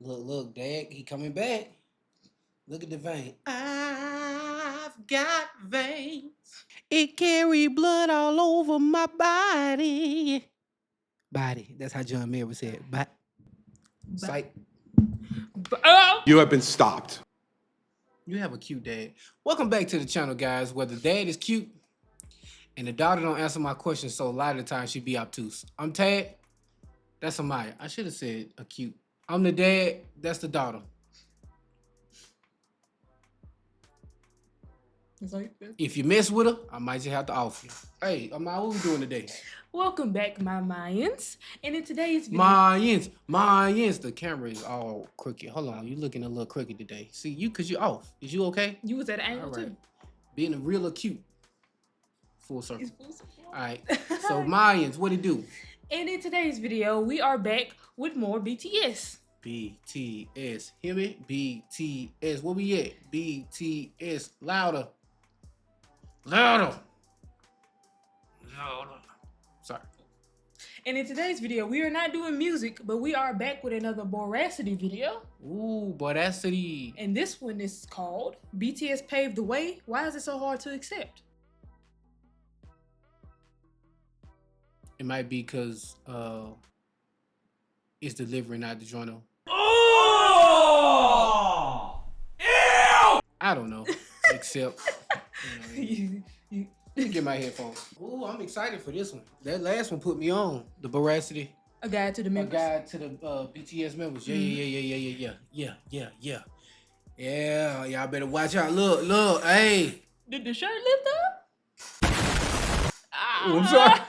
Look, Dad, he coming back. Look at the vein. I've got veins. It carry blood all over my body. Body. That's how John Mayer said. Psych. You have been stopped. You have a cute dad. Welcome back to the channel, guys, where the dad is cute and the daughter don't answer my questions, so a lot of the time she be obtuse. I'm Tad. That's Amaya. I should have said acute. I'm the dad. That's the daughter. If you mess with her, I might just have to off you. Hey, Amaya, what we doing today? Welcome back, my Mayans. And in today's video... Mayans. The camera is all crooked. Hold on, you looking a little crooked today. See, you, cause you off. Is you okay? You was at an angle too. Being a real acute. Full circle. It's full circle. All right. So Mayans, what it do? And in today's video, we are back with more BTS. BTS. Hear me? BTS. Where we at? BTS. Louder. Louder. Sorry. And in today's video, we are not doing music, but we are back with another Boracity video. Ooh, Boracity. And this one is called BTS Paved the Way. Why is it so hard to accept? It might be because it's delivery, not the journal. Oh! Ew! I don't know. Except, let me get my headphones. Ooh, I'm excited for this one. That last one put me on. The Boracity. A guide to the members. A guide to the BTS members. Yeah. Yeah, y'all better watch out. Look, hey. Did the shirt lift up? Oh, I'm sorry.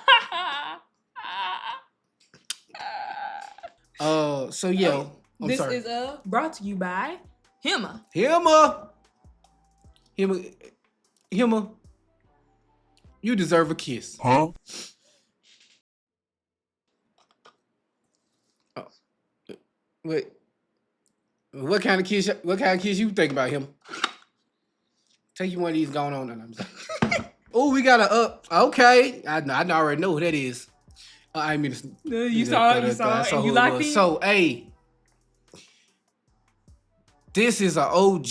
So yeah, this is brought to you by Hima. Hima, you deserve a kiss. Huh? Oh, wait. What kind of kiss you think about him? Take you one of these going on. Oh, we got a okay. I already know who that is. I mean, you saw it, and you liked it. So, hey, this is an OG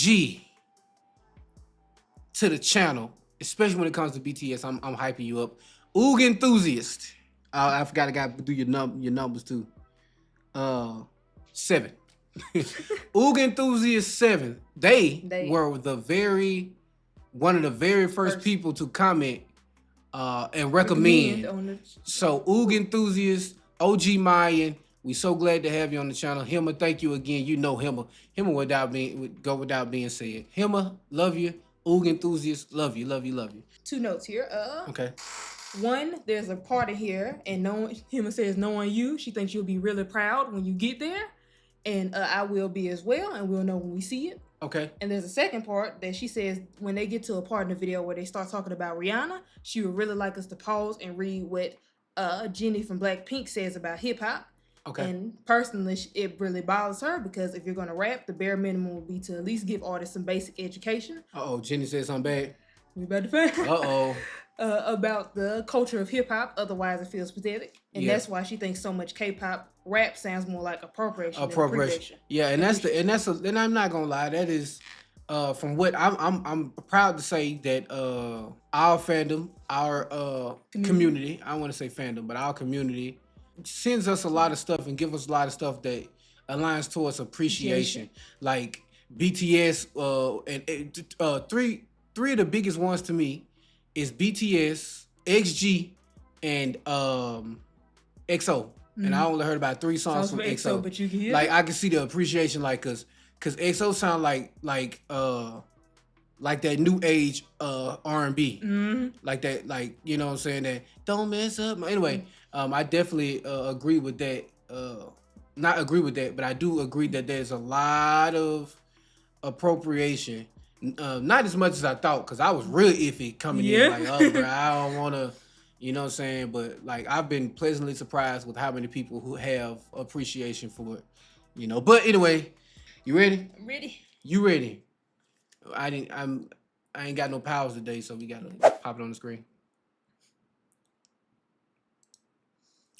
to the channel, especially when it comes to BTS. I'm hyping you up. Oog enthusiast. I forgot I got to do your numbers too. 7. Oog enthusiast 7. They were one of the very first people to comment and recommend. So Oog enthusiast, OG Mayan, we so glad to have you on the channel. Hima, thank you again. You know Hima would go without being said. Hima, love you. Oog enthusiast, love you. 2 notes here. Okay. 1, there's a part in here, and Hima says, knowing you, she thinks you'll be really proud when you get there, and I will be as well, and we'll know when we see it. Okay. And there's a second part that she says when they get to a part in the video where they start talking about Rihanna, she would really like us to pause and read what Jennie from Blackpink says about hip hop. Okay. And personally, it really bothers her because if you're going to rap, the bare minimum would be to at least give artists some basic education. Uh-oh, Jennie said something bad. You about to find? Uh-oh. About the culture of hip hop, otherwise it feels pathetic. And that's why she thinks so much K-pop rap sounds more like appropriation. Yeah, and I'm not gonna lie, that is from what I'm proud to say that our fandom, our community, I don't want to say fandom, but our community sends us a lot of stuff and give us a lot of stuff that aligns towards appreciation. Like BTS and three of the biggest ones to me is BTS, XG, and EXO. And I only heard about 3 songs from EXO. But you can hear like I can see the appreciation, like cause EXO sound like that new age R&B. Like that, like, you know what I'm saying, that don't mess up. Anyway, I definitely agree with that. Not agree with that, but I do agree that there's a lot of appropriation. Not as much as I thought, because I was real iffy coming in, like, oh, bro, I don't want to, you know what I'm saying? But, like, I've been pleasantly surprised with how many people who have appreciation for it, you know? But anyway, you ready? I'm ready. You ready? I ain't got no powers today, so we got to pop it on the screen.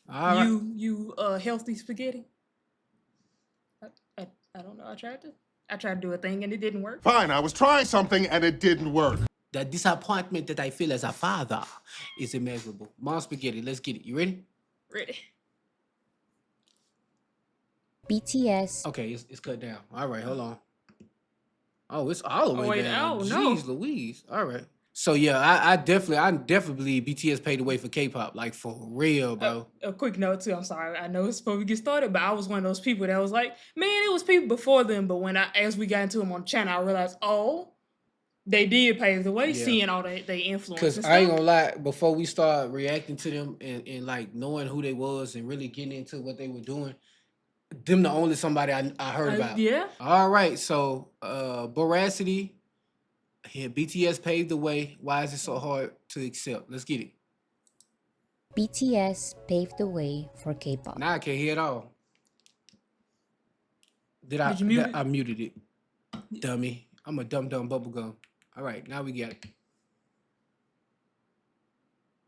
All right. You healthy spaghetti? I tried to do a thing and it didn't work. Fine, I was trying something and it didn't work. The disappointment that I feel as a father is immeasurable. Mom spaghetti, let's get it. You ready? Ready. BTS. Okay, it's cut down. All right, hold on. Oh, it's all the way wait, down. oh, no. Jeez Louise. All right. So yeah, I definitely believe BTS paved the way for K-pop, like for real, bro. A quick note too. I'm sorry. I know it's before we get started, but I was one of those people that was like, man, it was people before them. But as we got into them on the channel, I realized, oh, they did pave the way, Yeah. seeing all they influence. Because I ain't gonna lie, before we start reacting to them and like knowing who they was and really getting into what they were doing, them the only somebody I heard about. Yeah. All right, so Veracity, here BTS paved the way. Why is it so hard to accept? Let's get it. BTS paved the way for K-pop. Now I can't hear it all. Did you mute it? I muted it. Dummy. I'm a dumb bubblegum. All right, now we got it.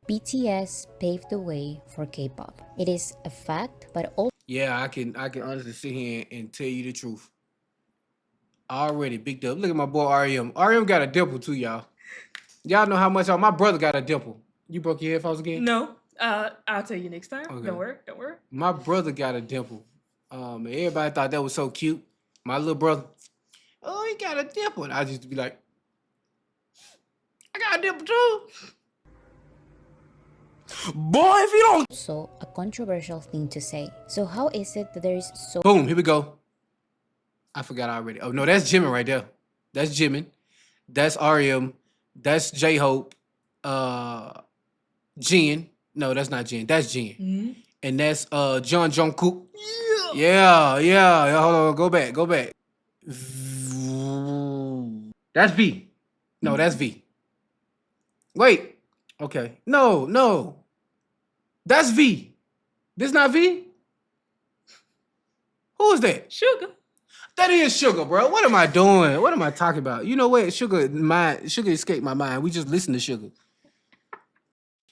BTS paved the way for K-pop. It is a fact, but also Yeah, I can honestly sit here and tell you the truth. Already big dub. Look at my boy RM. RM got a dimple too, y'all. Y'all know how much my brother got a dimple. You broke your headphones again? No. I'll tell you next time. Okay. Don't worry. My brother got a dimple. And everybody thought that was so cute. My little brother, oh, he got a dimple. And I used to be like, I got a dimple too. Boy, if you don't. also a controversial thing to say. So how is it that there is so Boom, here we go. I forgot already. Oh, no, that's Jimin right there. That's Jimin. That's RM. That's J-Hope. Jin. No, that's not Jin. That's Jin. Mm-hmm. And that's John Jungkook. Yeah. Hold on, go back. That's V. No, that's V. Wait. Okay. No. That's V. This not V? Who is that? Sugar. That is Sugar, bro. What am I doing? What am I talking about? You know what? Sugar escaped my mind. We just listened to Sugar.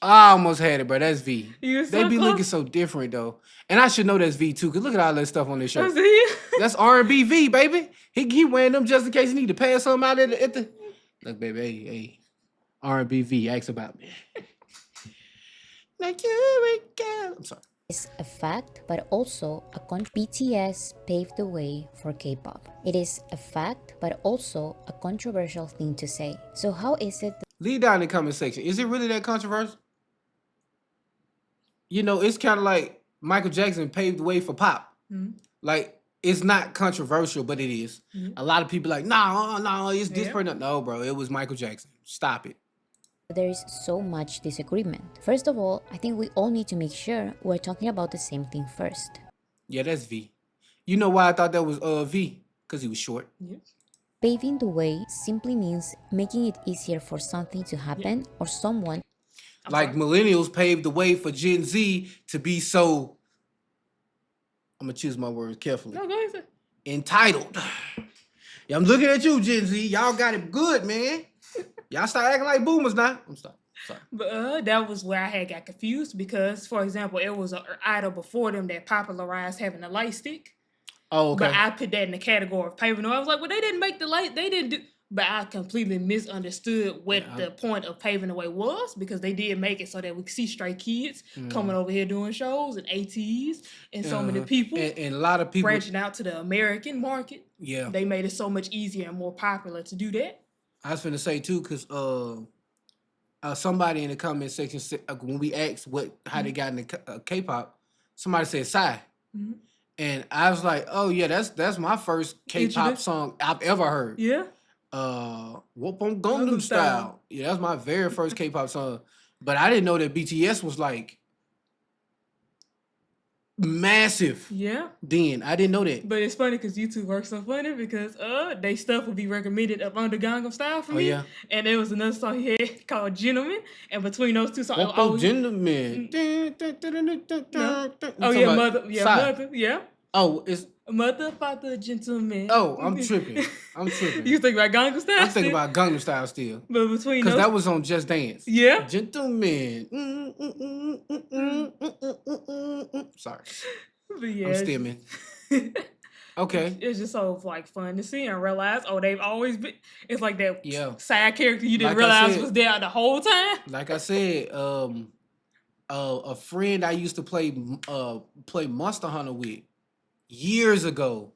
I almost had it, bro. That's V. You They so be close. looking so different though, and I should know that's V too. Cause look at all that stuff on this shirt. Was it? That's R&B V, baby. He wearing them just in case he need to pass something out at the. Look, baby, hey, R&B V. Ask about me. Like you again. I'm sorry. is a fact, but also a BTS paved the way for K-pop. It is a fact, but also a controversial thing to say. So how is it that Leave down in the comment section. Is it really that controversial? You know, it's kind of like Michael Jackson paved the way for pop. Mm-hmm. Like, it's not controversial, but it is. Mhm. A lot of people like, no, it's this Yeah. person. No, bro, it was Michael Jackson. Stop it. there is so much disagreement? First of all, I think we all need to make sure we're talking about the same thing first. Yeah, that's V. You know why I thought that was V? Because he was short. Yeah. Paving the way simply means making it easier for something to happen or someone Like millennials paved the way for Gen Z to be so, I'm going to choose my words carefully, No, go ahead. entitled. Yeah, I'm looking at you, Gen Z. Y'all got it good, man. Y'all start acting like boomers now. I'm sorry. But that was where I had got confused because, for example, it was an idol before them that popularized having a light stick. Oh, okay. But I put that in the category of paving the way. I was like, well, they didn't make the light. They didn't do. But I completely misunderstood what the point of paving the way was because they did make it so that we could see stray kids coming over here doing shows and ATs and so many people and a lot of people branching out to the American market. Yeah. They made it so much easier and more popular to do that. I was finna say too, cause somebody in the comment section said when we asked how they got into K-pop, somebody said Psy, and I was like, oh yeah, that's my first K-pop song I've ever heard. Yeah. Whoop on Gangnam Style. Yeah, that's my very first K-pop song, but I didn't know that BTS was like massive. Yeah. Then I didn't know that. But it's funny because YouTube works so funny because they stuff would be recommended up under Gangnam Style for me. Yeah. And there was another song he had called Gentleman. And between those two songs, Whoop on Gentleman. Oh yeah, mother. Yeah, Psy. mother. Yeah. Oh, it's Mother, father, gentleman. Oh, I'm tripping. You think about Gangnam Style? I'm thinking about Gangnam Style still. But between Because those, that was on Just Dance. yeah. Gentleman. Sorry. But yeah, I'm stimming. Okay. It's just so like fun to see and realize, oh, they've always been. It's like that Yeah. side character you didn't Like I realize said- was there the whole time. Like I said, a friend I used to play Monster Hunter with years ago.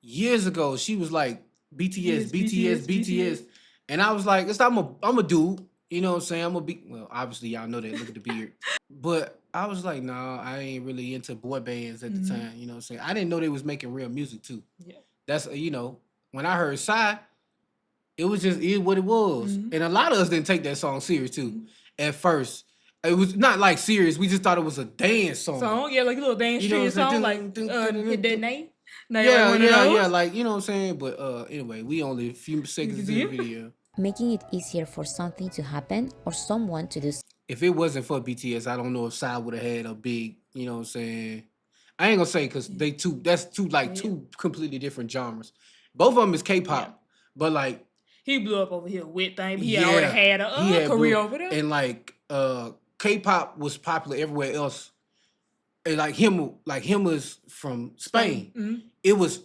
She was like BTS, BTS. And I was like, I'm a dude. You know what I'm saying? I'm a well, obviously y'all know that. Look at the beard. But I was like, nah, I ain't really into boy bands at the time. You know what I'm saying? I didn't know they was making real music too. Yeah. That's when I heard Psy, it was just what it was. And a lot of us didn't take that song serious too. At first. It was not like serious. We just thought it was a dance song. Yeah, like a little dance You know street what I'm song, saying? like Hit That Name. Yeah, like, you know what I'm saying? But anyway, we only a few seconds into the video. Making it easier for something to happen or someone to do If it wasn't for BTS, I don't know if Psy would have had a big, you know what I'm saying? I ain't gonna say because that's two completely different genres. Both of them is K-pop, but like he blew up over here with things. He already had a career over there. And like K-pop was popular everywhere else. And like him was from Spain. It was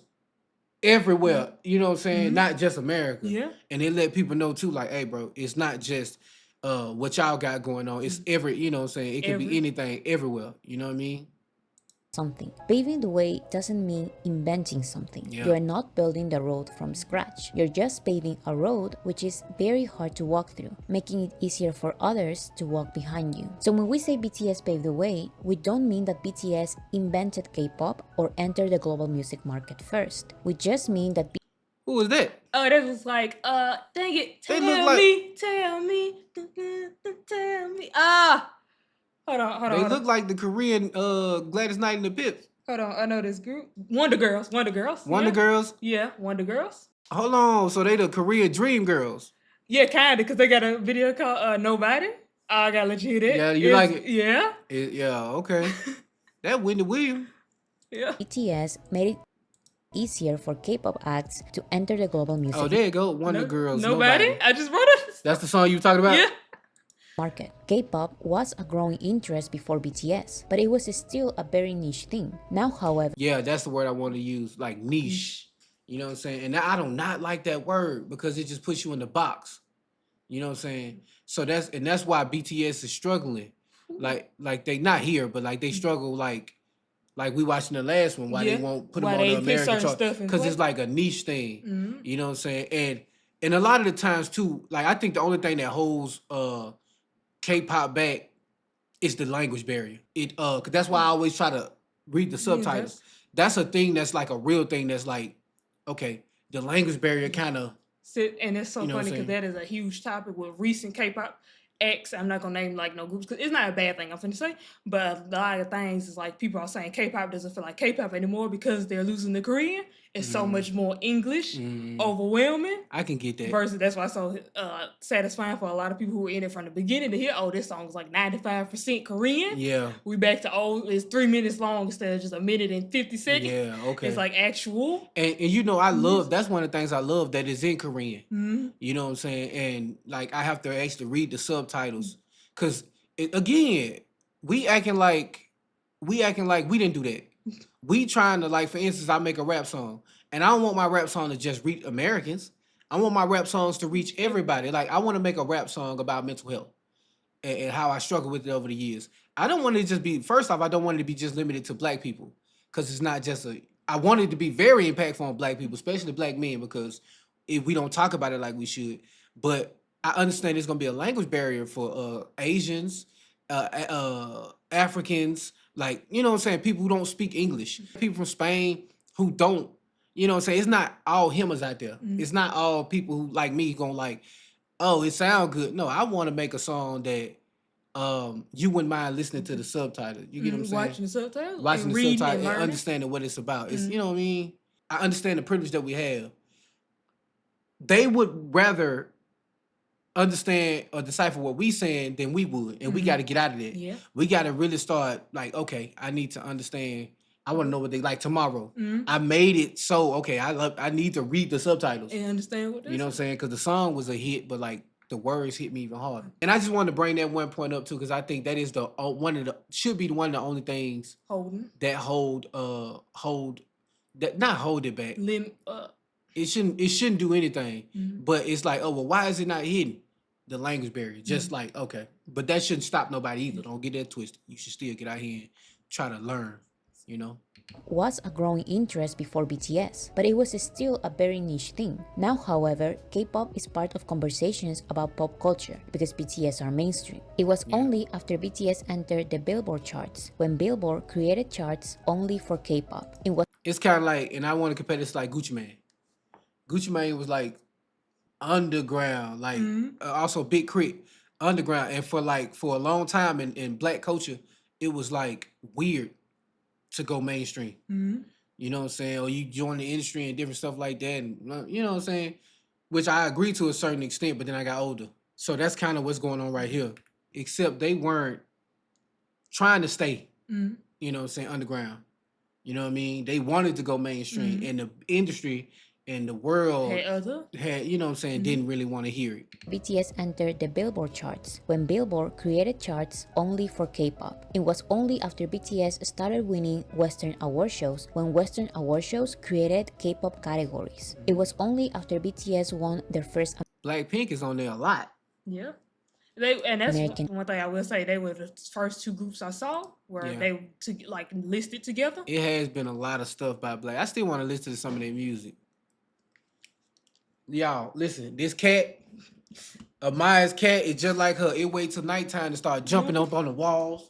everywhere, you know what I'm saying? Not just America. Yeah. And it let people know too, like, hey, bro, it's not just what y'all got going on. It's you know what I'm saying? It could be anything everywhere. You know what I mean? something. Paving the way doesn't mean inventing something. Yeah. You are not building the road from scratch. You're just paving a road which is very hard to walk through, making it easier for others to walk behind you. So when we say BTS paved the way, we don't mean that BTS invented K-pop or entered the global music market first. We just mean that Who was that? Oh, that was like, dang it, They tell look like- me, tell me. Hold on. They look like the Korean Gladys Knight and the Pips. Hold on, I know this group. Wonder Girls. Wonder Yeah. Girls. Yeah, Wonder Girls. Hold on, so they the Korean Dream Girls. Yeah, kinda, because they got a video called Nobody. I gotta let you hear that. Yeah, you like it? Yeah. Yeah, okay. That Whitney Williams. Yeah. BTS made it easier for K-pop acts to enter the global music Oh, there you go. Wonder Girls. Nobody? I just wrote it. That's the song you were talking about? Yeah. market. K-pop was a growing interest before BTS, but it was still a very niche thing. Now, however, Yeah, that's the word I want to use, like niche. You know what I'm saying? And I do not like that word because it just puts you in the box. You know what I'm saying? So that's why BTS is struggling. Like they not here, but like they struggle like we watching the last one, why they won't put them Why on they the put American certain chart. stuff in Because play. it's like a niche thing. You know what I'm saying? And a lot of the times too, like I think the only thing that holds K-pop back is the language barrier. Cause that's why I always try to read the subtitles. That's a thing that's like a real thing that's like, okay, the language barrier kind of. And it's so You know what funny I'm because that is a huge topic with recent K-pop acts. I'm not gonna name like no groups because it's not a bad thing I'm finna say, but a lot of things is like people are saying K-pop doesn't feel like K-pop anymore because they're losing the Korean. It's so much more English, overwhelming. I can get that. Versus that's why it's so satisfying for a lot of people who were in it from the beginning to hear, oh, this song is like 95% Korean. Yeah. We back to it's 3 minutes long instead of just a minute and 50 seconds. Yeah, okay. It's like actual. And you know, I love, that's one of the things I love that is in Korean. You know what I'm saying? And like, I have to actually read the subtitles. Cause again, we acting like we didn't do that. We trying to, like, for instance, I make a rap song and I don't want my rap song to just reach Americans. I want my rap songs to reach everybody. Like, I want to make a rap song about mental health and how I struggle with it over the years. I don't want it to just be, first off, I don't want it to be just limited to black people. Cause it's not just I want it to be very impactful on black people, especially black men, because if we don't talk about it like we should. But I understand there's gonna be a language barrier for Asians, Africans, like, you know what I'm saying, people who don't speak English, people from Spain who don't, you know what I'm saying, it's not all himmers out there. It's not all people who like me gonna like, oh, it sound good. No, I want to make a song that you wouldn't mind listening to the subtitle. You get what I'm saying? Watching the subtitles. Watching and the reading subtitle and learning. understanding what it's about. It's, you know what I mean? I understand the privilege that we have. They would rather understand or decipher what we saying than we would, and we got to get out of that. Yeah. We got to really start like, okay, I need to understand. I want to know what they like tomorrow. I made it so okay. I need to read the subtitles. And understand what You know what I'm saying? Because the song was a hit, but like the words hit me even harder. And I just wanted to bring that one point up too, because I think that is should be one of the only things holding. that hold that not hold it back. It shouldn't do anything. But it's like, oh well, why is it not hidden? The language barrier. Just like, okay. But that shouldn't stop nobody either. Don't get that twisted. You should still get out here and try to learn, you know? Was a growing interest before BTS, but it was still a very niche thing. Now, however, K-pop is part of conversations about pop culture because BTS are mainstream. It was only after BTS entered the Billboard charts when Billboard created charts only for K-pop. It's kind of like, and I want to compare this to like Gucci Mane. Gucci Mane was like underground, like also Big Crit, underground, and for a long time in black culture, it was like weird to go mainstream. You know what I'm saying? Or you join the industry and different stuff like that, and you know what I'm saying? Which I agree to a certain extent, but then I got older. So that's kind of what's going on right here. Except they weren't trying to stay, you know what I'm saying, underground. You know what I mean? They wanted to go mainstream, and the industry and the world had, you know what I'm saying, didn't really want to hear it. BTS entered the Billboard charts when Billboard created charts only for K-pop. It was only after BTS started winning Western award shows when Western award shows created K-pop categories. It was only after BTS won their first Blackpink is on there a lot. Yeah. And that's one thing I will say. They were the first two groups I saw where they listed together. It has been a lot of stuff by Black. I still want to listen to some of their music. Y'all, listen, this cat, Amaya's cat, is just like her. It waits till nighttime to start jumping up on the walls.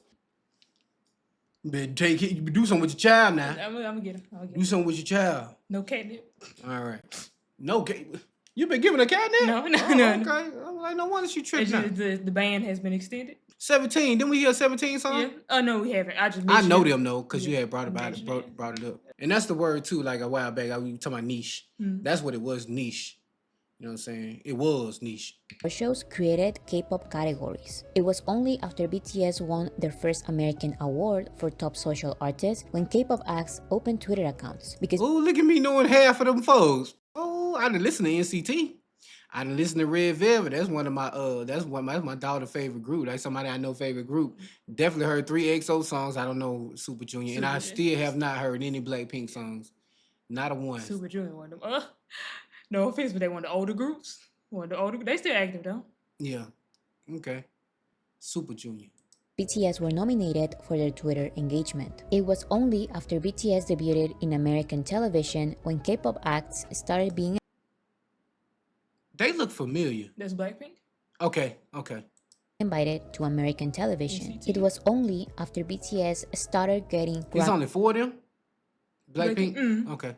But do something with your child now. I'm gonna get him. Do something with your child. No catnip. All right. No cat. You been giving a catnip? No. Okay. I'm like, no wonder she tripped now. The ban has been extended. 17. Didn't we hear 17 song? Yeah. Oh no, we haven't. I know them though, because you had brought it up. And that's the word too. Like a while back, we were talking about niche. That's what it was, niche. You know what I'm saying? It was niche. Shows created K-pop categories. It was only after BTS won their first American award for top social artist when K-pop acts opened Twitter accounts. Because oh, look at me knowing half of them folks. Oh, I didn't listen to NCT. I didn't listen to Red Velvet. That's one of my that's my daughter's favorite group. That's somebody I know favorite group. Definitely heard 3 EXO songs. I don't know Super Junior, and I still have not heard any Blackpink songs. Not a one. Super Junior one of them. No offense, but they one of the older groups. They still active though. Yeah. Okay. Super Junior. BTS were nominated for their Twitter engagement. It was only after BTS debuted in American television when K-pop acts started being They look familiar. That's Blackpink? Okay. invited to American television. It was only after BTS started getting It's only 4 of them? Blackpink? Okay.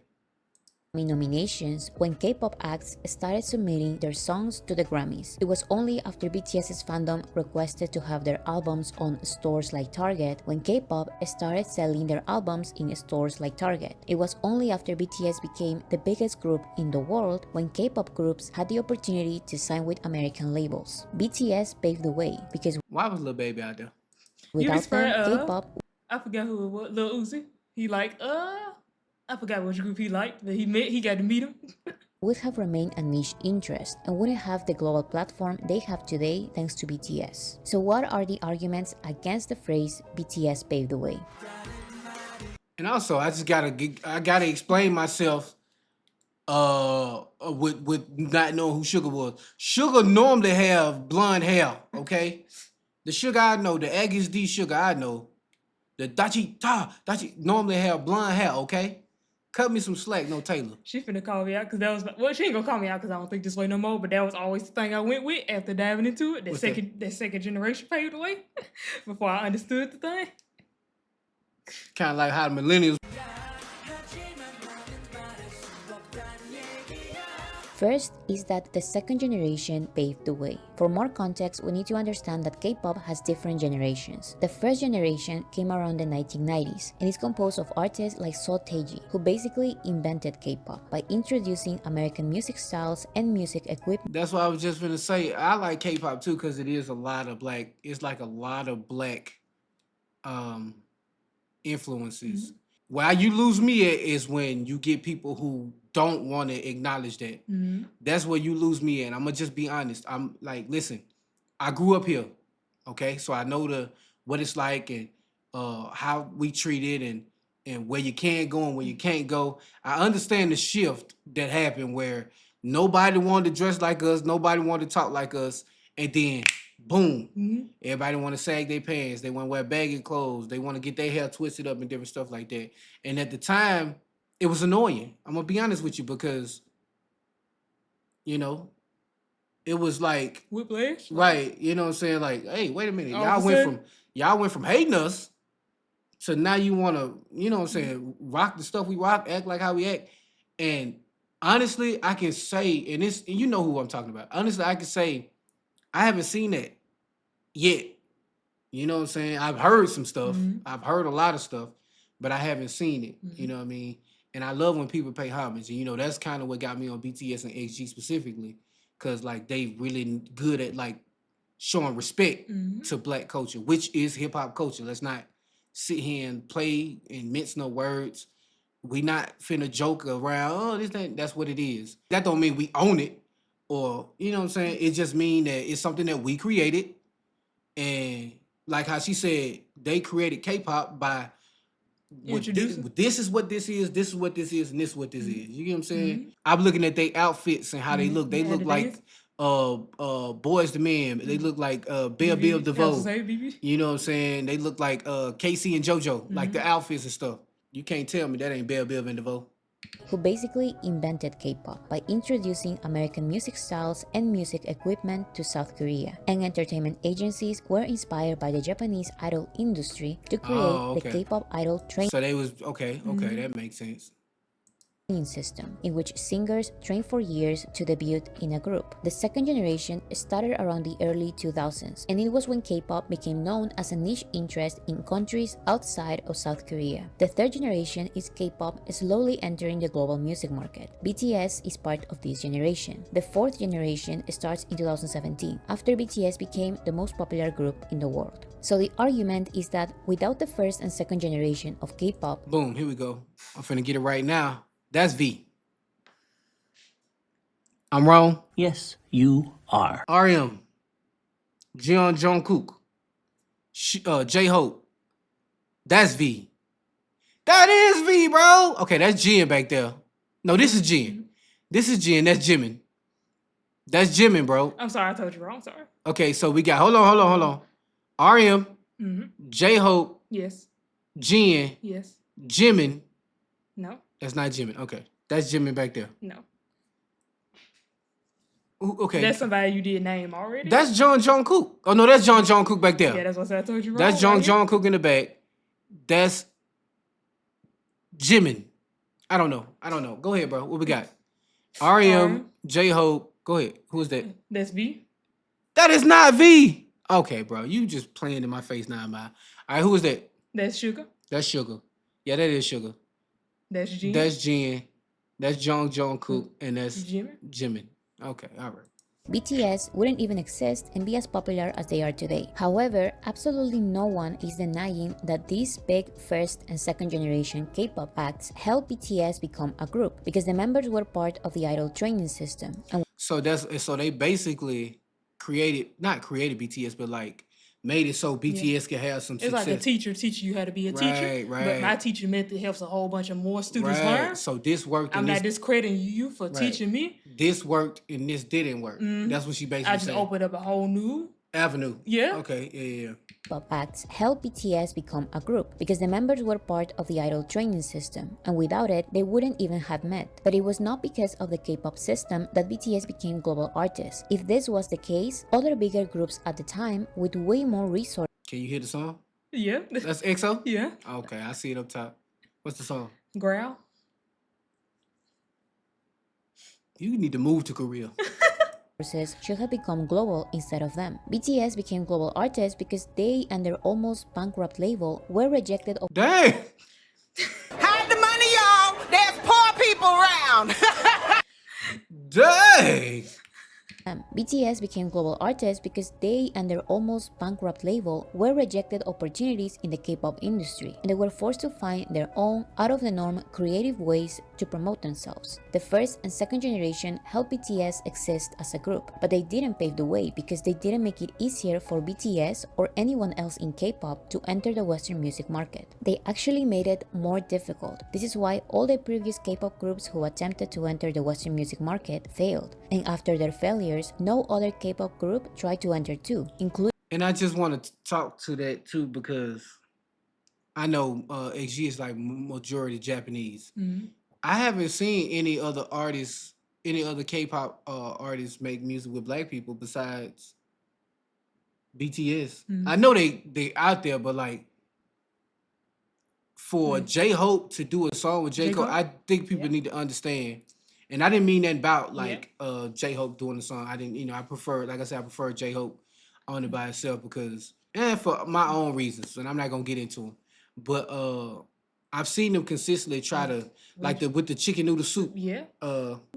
nominations when K-pop acts started submitting their songs to the Grammys. It was only after BTS's fandom requested to have their albums on stores like Target when K-pop started selling their albums in stores like Target. It was only after BTS became the biggest group in the world when K-pop groups had the opportunity to sign with American labels. BTS paved the way because why was Lil Baby out there? Without them, K-pop I forgot who it was. Lil Uzi. He I forgot which group he liked, but he got to meet him. would have remained a niche interest and wouldn't have the global platform they have today thanks to BTS. So what are the arguments against the phrase BTS paved the way? And also, I gotta explain myself with not knowing who Sugar was. Sugar normally have blonde hair, okay? The Sugar I know, the Aggies D Sugar I know, the Dachi normally have blonde hair, okay? Cut me some slack, no Taylor. She finna call me out because that was she ain't gonna call me out because I don't think this way no more. But that was always the thing I went with after diving into it. That second generation paved the way before I understood the thing. Kind of like how the millennials. First is that the second generation paved the way. For more context, we need to understand that K-pop has different generations. The first generation came around the 1990s and is composed of artists like Seo Taiji, who basically invented K-pop by introducing American music styles and music equipment. That's what I was just gonna say. I like K-pop too because it is a lot of black. It's like a lot of black influences. Where you lose me at is when you get people who don't want to acknowledge that. That's where you lose me at. I'm gonna just be honest. I'm like, listen, I grew up here, okay? So I know what it's like and how we treat it and and where you can go and where you can't go. I understand the shift that happened where nobody wanted to dress like us, nobody wanted to talk like us, and then boom, everybody want to sag their pants, they want to wear baggy clothes, they want to get their hair twisted up and different stuff like that. And at the time, it was annoying. I'm gonna be honest with you because, you know, it was like Whiplash. right, you know what I'm saying? Like, hey, wait a minute, All y'all of a went sudden? from hating us to now you want to, you know what I'm saying, rock the stuff we rock, act like how we act. And honestly, I can say, and you know who I'm talking about. Honestly, I can say I haven't seen that yet. You know what I'm saying? I've heard some stuff. I've heard a lot of stuff, but I haven't seen it. You know what I mean? And I love when people pay homage. And, you know, that's kind of what got me on BTS and XG specifically. Because, like, they really good at, like, showing respect to Black culture, which is hip-hop culture. Let's not sit here and play and mince no words. We not finna joke around, oh, this ain't, that's what it is. That don't mean we own it. Or, you know what I'm saying? It just mean that it's something that we created. And like how she said, they created K-pop by Introducing. this is what this is, this is what this is, and this is what this is. You get what I'm saying? I'm looking at their outfits and how they look. They Yeah, look the like Boys to Men. They look like Bell DeVoe. You know what I'm saying? They look like Casey and JoJo, like the outfits and stuff. You can't tell me that ain't Bell and DeVoe. Who basically invented K-pop by introducing American music styles and music equipment to South Korea. And entertainment agencies were inspired by the Japanese idol industry to create the K-pop idol training So they was okay, that makes sense. system, in which singers trained for years to debut in a group. The second generation started around the early 2000s, and it was when K-pop became known as a niche interest in countries outside of South Korea. The third generation is K-pop slowly entering the global music market. BTS is part of this generation. The fourth generation starts in 2017, after BTS became the most popular group in the world. So the argument is that without the first and second generation of K-pop, boom, here we go. I'm finna get it right now. That's V. I'm wrong. Yes, you are. RM, Jungkook, J-Hope. That's V. That is V, bro. Okay, that's Jin back there. No, this is Jin. This is Jin. That's Jimin. That's Jimin, bro. I'm sorry, I told you wrong. Sorry. Okay, so we got, hold on. RM, J-Hope, Yes. Jin, Yes. Jimin. No. That's not Jimin. Okay, that's Jimin back there. No. Okay. That's somebody you did name already. That's Jungkook. Oh no, that's Jungkook back there. Yeah, that's what I said. I told you wrong. That's Jungkook in the back. That's Jimin. I don't know. Go ahead, bro. What we got? RM, J-Hope. Go ahead. Who is that? That's V. That is not V. Okay, bro. You just playing in my face now, man. All right, who is that? That's Sugar. That's Sugar. Yeah, that is Sugar. That's Jin. That's Jin. That's Jungkook, and that's Jimin. Jimin. Okay, all right. BTS wouldn't even exist and be as popular as they are today. However, absolutely no one is denying that these big first and second generation K-pop acts helped BTS become a group because the members were part of the idol training system. And so they basically not created BTS, but like made it so BTS can have some It's success. like a teacher teaching you how to be a teacher. Right. But my teacher method helps a whole bunch of more students learn. So this worked. I'm not discrediting you for teaching me. This worked and this didn't work. That's what she basically said. I just opened up a whole new avenue. Yeah. Okay. Yeah. K-pop acts helped BTS become a group because the members were part of the idol training system, and without it, they wouldn't even have met. But it was not because of the K-pop system that BTS became global artists. If this was the case, other bigger groups at the time with way more resources. Can you hear the song? Yeah. That's EXO? Yeah. Okay, I see it up top. What's the song? Growl. You need to move to Korea. Should have become global instead of them. BTS became global artists because they and their almost bankrupt label were rejected. Dang! Hide the money, y'all. There's poor people around. Dang! BTS became global artists because they and their almost bankrupt label were rejected opportunities in the K-pop industry, and they were forced to find their own out-of-the-norm creative ways to to promote themselves. The first and second generation helped BTS exist as a group, but they didn't pave the way because they didn't make it easier for BTS or anyone else in K-pop to enter the Western music market. They actually made it more difficult. This is why all the previous K-pop groups who attempted to enter the Western music market failed. And after their failures, no other K-pop group tried to enter too, including. And I just want to talk to that too because I know XG is like majority Japanese. I haven't seen any other artists, any other K-pop artists make music with black people besides BTS. I know they out there, but like for J-Hope to do a song with J. Cole, I think people need to understand. And I didn't mean that about like J-Hope doing the song. I didn't, you know, I prefer, like I said, I prefer J-Hope on it by itself because, and for my own reasons, and I'm not gonna get into them. But I've seen them consistently try to, like with the chicken noodle soup. Yeah.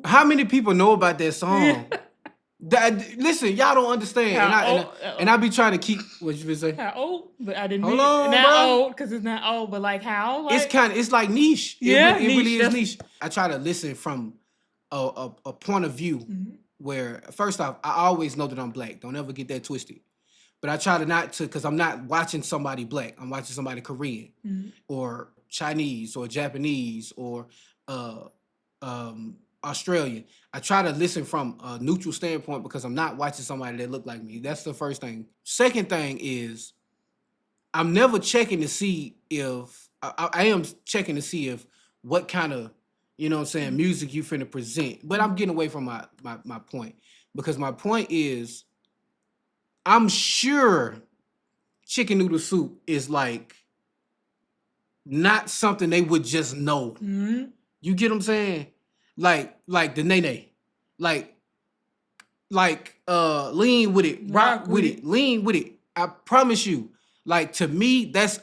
How many people know about that song? Listen, y'all don't understand. And I be trying to keep what you been saying. How old? But I didn't Hold mean on, not bro. old because it's not old, but like how? Like, It's like niche. Yeah, it really is niche. niche. I try to listen from a point of view where, first off, I always know that I'm black. Don't ever get that twisted. But I try to not to, because I'm not watching somebody black. I'm watching somebody Korean or Chinese or Japanese or Australian. I try to listen from a neutral standpoint because I'm not watching somebody that look like me. That's the first thing. Second thing is I'm never checking to see if I am checking to see if what kind of, you know what I'm saying, music you finna present. But I'm getting away from my point. Because my point is I'm sure chicken noodle soup is like not something they would just know. You get what I'm saying? Like the Nene. Like lean with it, rock with it, lean with it. I promise you. Like to me, that's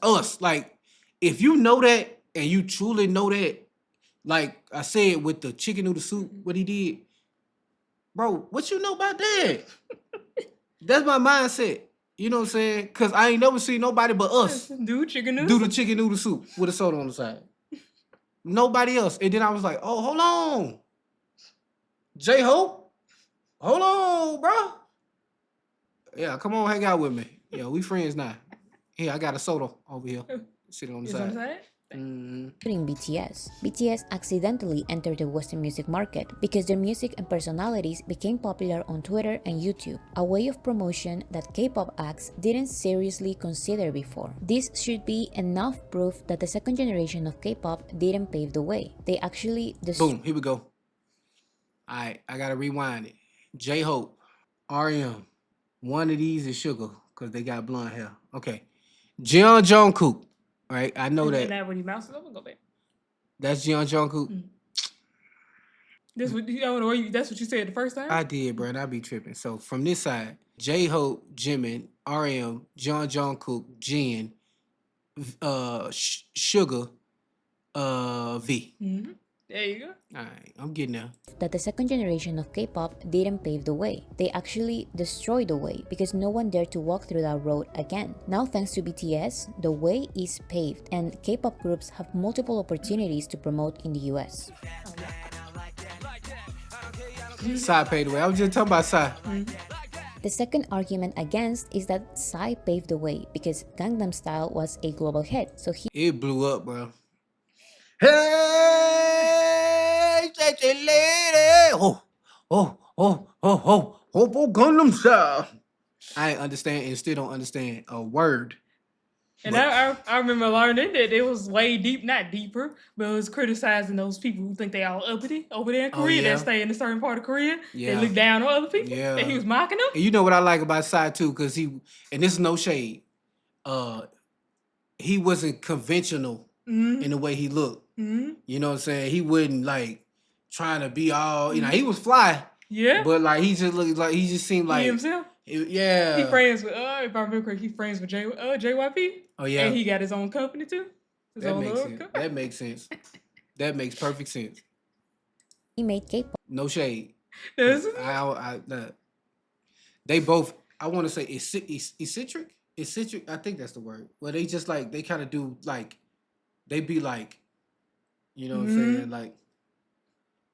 us. Like if you know that and you truly know that, like I said with the chicken noodle soup, what he did, bro, what you know about that? That's my mindset. You know what I'm saying? Cause I ain't never seen nobody but us do chicken noodle. do the chicken noodle soup with a soda on the side. Nobody else. And then I was like, oh, hold on. J-Hope? Hold on, bro. Yeah, come on, hang out with me. Yeah, we friends now. Here, I got a soda over here. Sitting on the side. Including BTS. BTS accidentally entered the Western music market because their music and personalities became popular on Twitter and YouTube, a way of promotion that K-pop acts didn't seriously consider before. This should be enough proof that the second generation of K-pop didn't pave the way. They actually Boom, here we go. All right, I gotta rewind it. J-Hope, R.E.M., one of these is Sugar because they got blonde hair. Okay. Jeon Jungkook. Right, I know that. That when he mounts it up and go back. That's Jeon Jungkook. That's what that's what you said the first time. I did, bro, and I be tripping. So from this side, J-Hope, Jimin, R.E.M., Jeon Jungkook, Jin, Sugar, V. There you go. All right, I'm getting there. That the second generation of K-pop didn't pave the way. They actually destroyed the way because no one dared to walk through that road again. Now, thanks to BTS, the way is paved and K-pop groups have multiple opportunities to promote in the US. Psy paved the way. I was just talking about Psy. The second argument against is that Psy paved the way because Gangnam Style was a global hit, so It blew up, bro. Hey, sexy lady. Oh, Gangnam Style. I ain't understand and still don't understand a word. And I remember learning that it was way deep, not deeper, but it was criticizing those people who think they all uppity over there in Korea that stay in a certain part of Korea. Yeah. They look down on other people. Yeah. And he was mocking them. And you know what I like about Psy too, because and this is no shade, he wasn't conventional in the way he looked. You know what I'm saying? He wasn't like trying to be all, you know, he was fly. Yeah. But like he just looked like, he just seemed like. He himself? Yeah. He friends with, if I remember correctly, he friends with JYP. Oh, yeah. And he got his own company too. That makes sense. That makes perfect sense. he made K-pop. No shade. Yes. They both, I want to say eccentric. I think that's the word. Well, they just like, they kind of do like, they be like, You know what I'm saying? Like,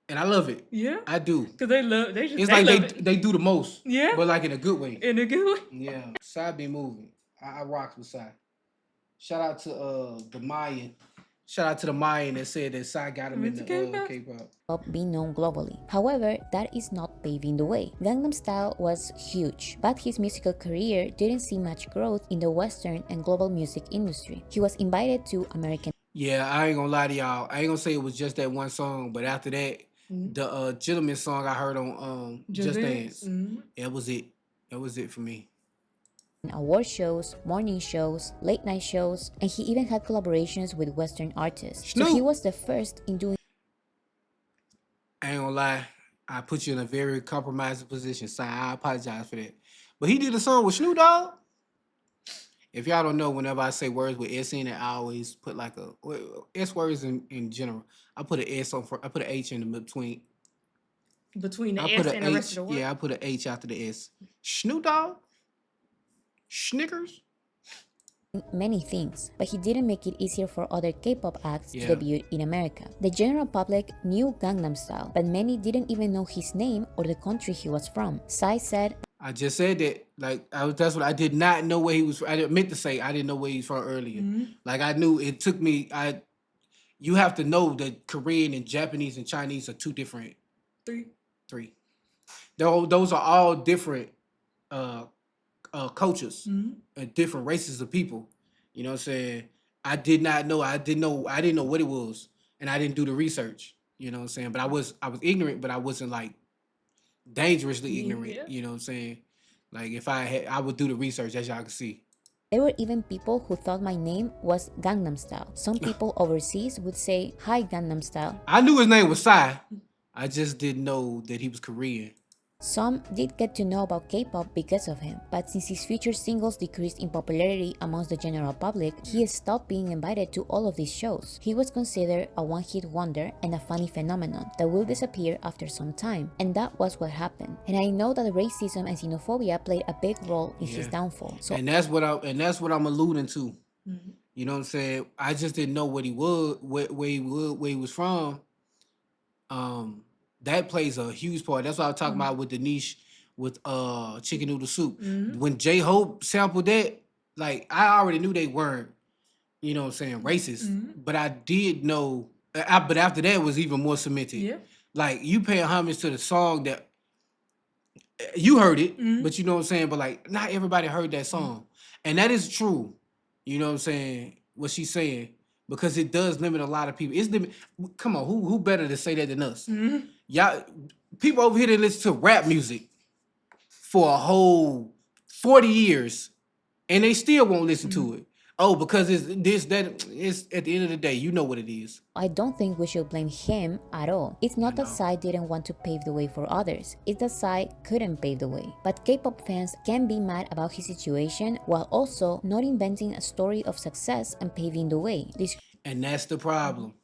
and I love it. Yeah. I do. Cause they love. They just. It's They like love it. they do the most. Yeah. But like in a good way. In a good way. Yeah. Psy be moving. I rock with Psy. Shout out to the Mayan. Shout out to the Mayan that said that Psy got him in the K-pop. Be known globally. However, that is not paving the way. Gangnam Style was huge, but his musical career didn't see much growth in the Western and global music industry. He was invited to American. Yeah, I ain't gonna lie to y'all. I ain't gonna say it was just that one song, but after that, the Gentleman song I heard on Just Dance, it was it. It was it for me. Award shows, morning shows, late night shows, and he even had collaborations with Western artists. Snoop. So he was the first in doing. I ain't gonna lie. I put you in a very compromising position, so I apologize for that. But he did a song with Snoop Dogg. If y'all don't know, whenever I say words with S in it, I always put like a S words in general. I put an S on. I put an H in the between. Between the I S put and an the H. rest of the word. Yeah, I put an H after the S. Snoop Dogg. Snickers. Many things, but he didn't make it easier for other K-pop acts to Yeah. debut in America. The general public knew Gangnam Style, but many didn't even know his name or the country he was from. Psy said, I just said that. Like that's what I did not know where he was. I meant to say I didn't know where he's from earlier. Like I knew it took me. You have to know that Korean and Japanese and Chinese are two different. Three. Those are all different cultures and different races of people. You know what I'm saying? I did not know. I didn't know what it was, and I didn't do the research. You know what I'm saying? But I was ignorant, but I wasn't like dangerously ignorant. Yeah. You know what I'm saying? Like if I would do the research, as y'all can see. there were even people who thought my name was Gangnam Style. Some people overseas would say, "Hi Gangnam Style." I knew his name was Psy. I just didn't know that he was Korean. Some did get to know about K-pop because of him, but since his future singles decreased in popularity amongst the general public, he stopped being invited to all of these shows. He was considered a one-hit wonder and a funny phenomenon that will disappear after some time, and that was what happened. And I know that racism and xenophobia played a big role in his downfall. So And that's what I'm alluding to. You know what I'm saying? I just didn't know what he was, where he was from. That plays a huge part. That's what I was talking about with the niche with chicken noodle soup. When J-Hope sampled that, like I already knew they weren't, you know what I'm saying, racist. But I did know but after that it was even more cemented. Yeah. Like you pay homage to the song that you heard it, but you know what I'm saying, but like not everybody heard that song. And that is true. You know what I'm saying? What she's saying. Because it does limit a lot of people. Come on, who better to say that than us? Y'all, people over here that listen to rap music for a whole 40 years, and they still won't listen to it. Oh, because it's at the end of the day, you know what it is. I don't think we should blame him at all. It's not that Psy didn't want to pave the way for others, it's that Psy couldn't pave the way. But K-pop fans can be mad about his situation while also not inventing a story of success and paving the way. And that's the problem.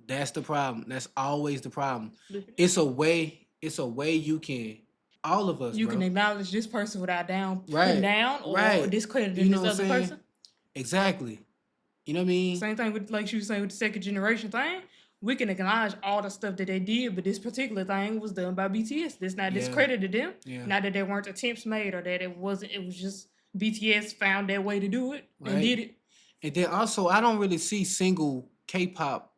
That's the problem. That's always the problem. It's a way you can, all of us, You bro. can acknowledge this person without Right. putting down or discrediting You know this what I'm other saying? person. Exactly. You know what I mean? Same thing with, like she was saying, with the second generation thing. We can acknowledge all the stuff that they did, but this particular thing was done by BTS. This not discredited them. Yeah. Not that there weren't attempts made or that it wasn't. It was just BTS found their way to do it and did it. And then also, I don't really see single K-pop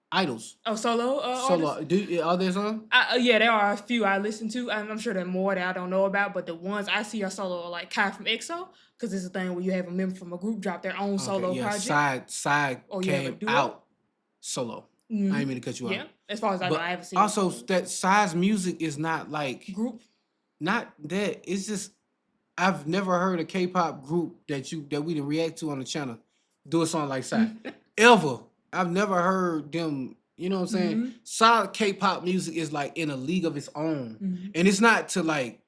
idols. Oh, solo artists? Are there some? Yeah, there are a few I listen to. I'm sure there are more that I don't know about, but the ones I see are solo, like Kai from EXO, because it's a thing where you have a member from a group drop their own solo project. Side Or you have a came duo. out solo. I didn't mean to cut you off. Yeah, as far as I know, But I haven't seen also, that size music is not like group. not that. It's just I've never heard a K-pop group that we didn't react to on the channel do a song like that ever. I've never heard them. You know what I'm saying? Solid K-pop music is like in a league of its own, and it's not to like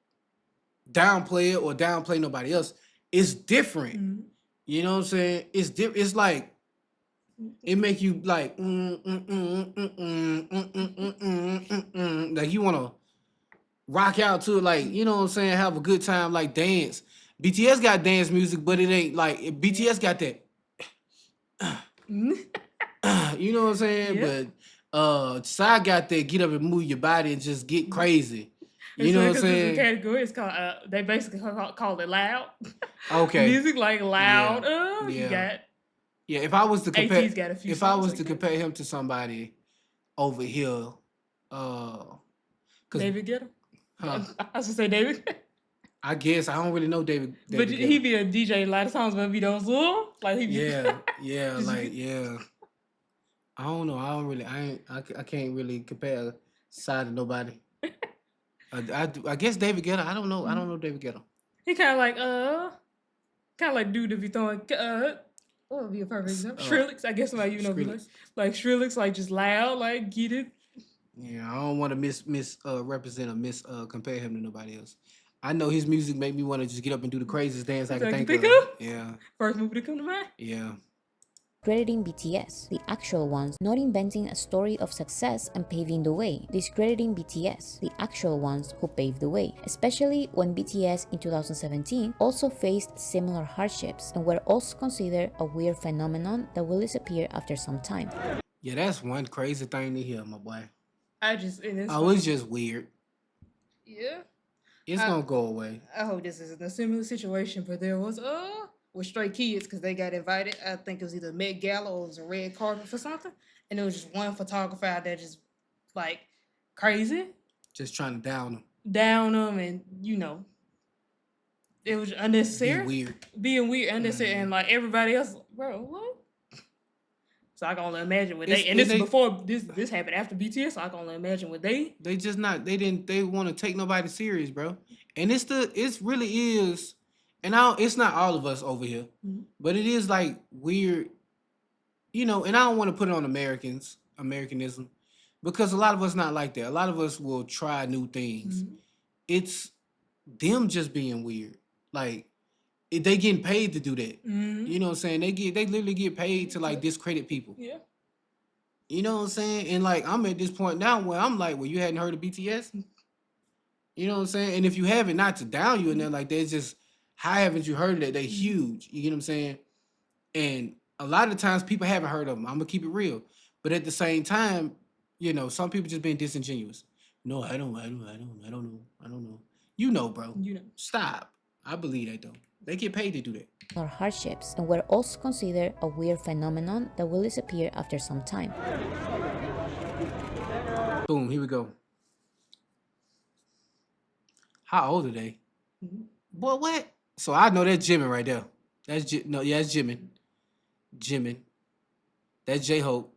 downplay it or downplay nobody else. It's different. You know what I'm saying? It's different. It's like it make you like like you want to rock out to it, like, you know what I'm saying, have a good time, like dance. BTS got dance music, but it ain't like BTS got that You know what I'm saying? Yeah. But Psy got that get up and move your body and just get crazy. You It's know funny what I'm 'cause this is a saying? category. It's called they basically call it loud. Okay. Music like loud. You Yeah. got Yeah, if I was to compare, AT's got a few if I songs was like to that. compare him to somebody over here, cause David Guetta. huh, I should say David. I guess I don't really know David. But David he Guetta. be a DJ a lot of times when we don't zoom. Like he be Yeah, Just- like yeah. I don't know. I don't really. I can't really compare side to nobody. I guess David Guetta. I don't know. I don't know David Guetta. he kind of like dude to be throwing what would be a perfect example? Uh, Skrillex, I guess like you know be Skrillex. like Skrillex like just loud, like get it. Yeah, I don't want to represent or compare him to nobody else. I know his music make me want to just get up and do the craziest dance I can think of. Yeah, First movie to come to mind. yeah. Discrediting BTS, the actual ones, not inventing a story of success and paving the way. Discrediting BTS, the actual ones who paved the way, especially when BTS in 2017 also faced similar hardships and were also considered a weird phenomenon that will disappear after some time. Yeah, that's one crazy thing to hear, my boy. It's It's just weird. yeah. It's gonna go away. I hope this isn't a similar situation, but there was with Stray Kids because they got invited. I think it was either Met Gala or it was a red carpet for something, and there was just one photographer out there just like crazy Just trying to down down them, and you know it was them. unnecessary, Be weird. being weird, unnecessary, and like everybody else, bro, what? So I can only imagine what It's- and this they- is before this happened after BTS. So I can only imagine what they. They just not. They want to take nobody serious, bro. And it's really is. And it's not all of us over here, but it is like weird, you know. And I don't want to put it on Americanism, because a lot of us not like that. A lot of us will try new things. It's them just being weird. Like they getting paid to do that. You know what I'm saying? They literally get paid to like discredit people. Yeah. You know what I'm saying? And like I'm at this point now where I'm like, well, you hadn't heard of BTS? You know what I'm saying? And if you haven't, not to down you and then like there's just how haven't you heard of that? They huge. You get what I'm saying? And a lot of times people haven't heard of them. I'm gonna keep it real. But at the same time, you know, some people just being disingenuous. No, I don't know. You know, bro. You know. Stop. I believe that though. They get paid to do that. Or hardships and were also considered a weird phenomenon that will disappear after some time. Boom, here we go. How old are they? Boy, what? So I know that's Jimin right there. That's Jimin. Jimin. That's J-Hope.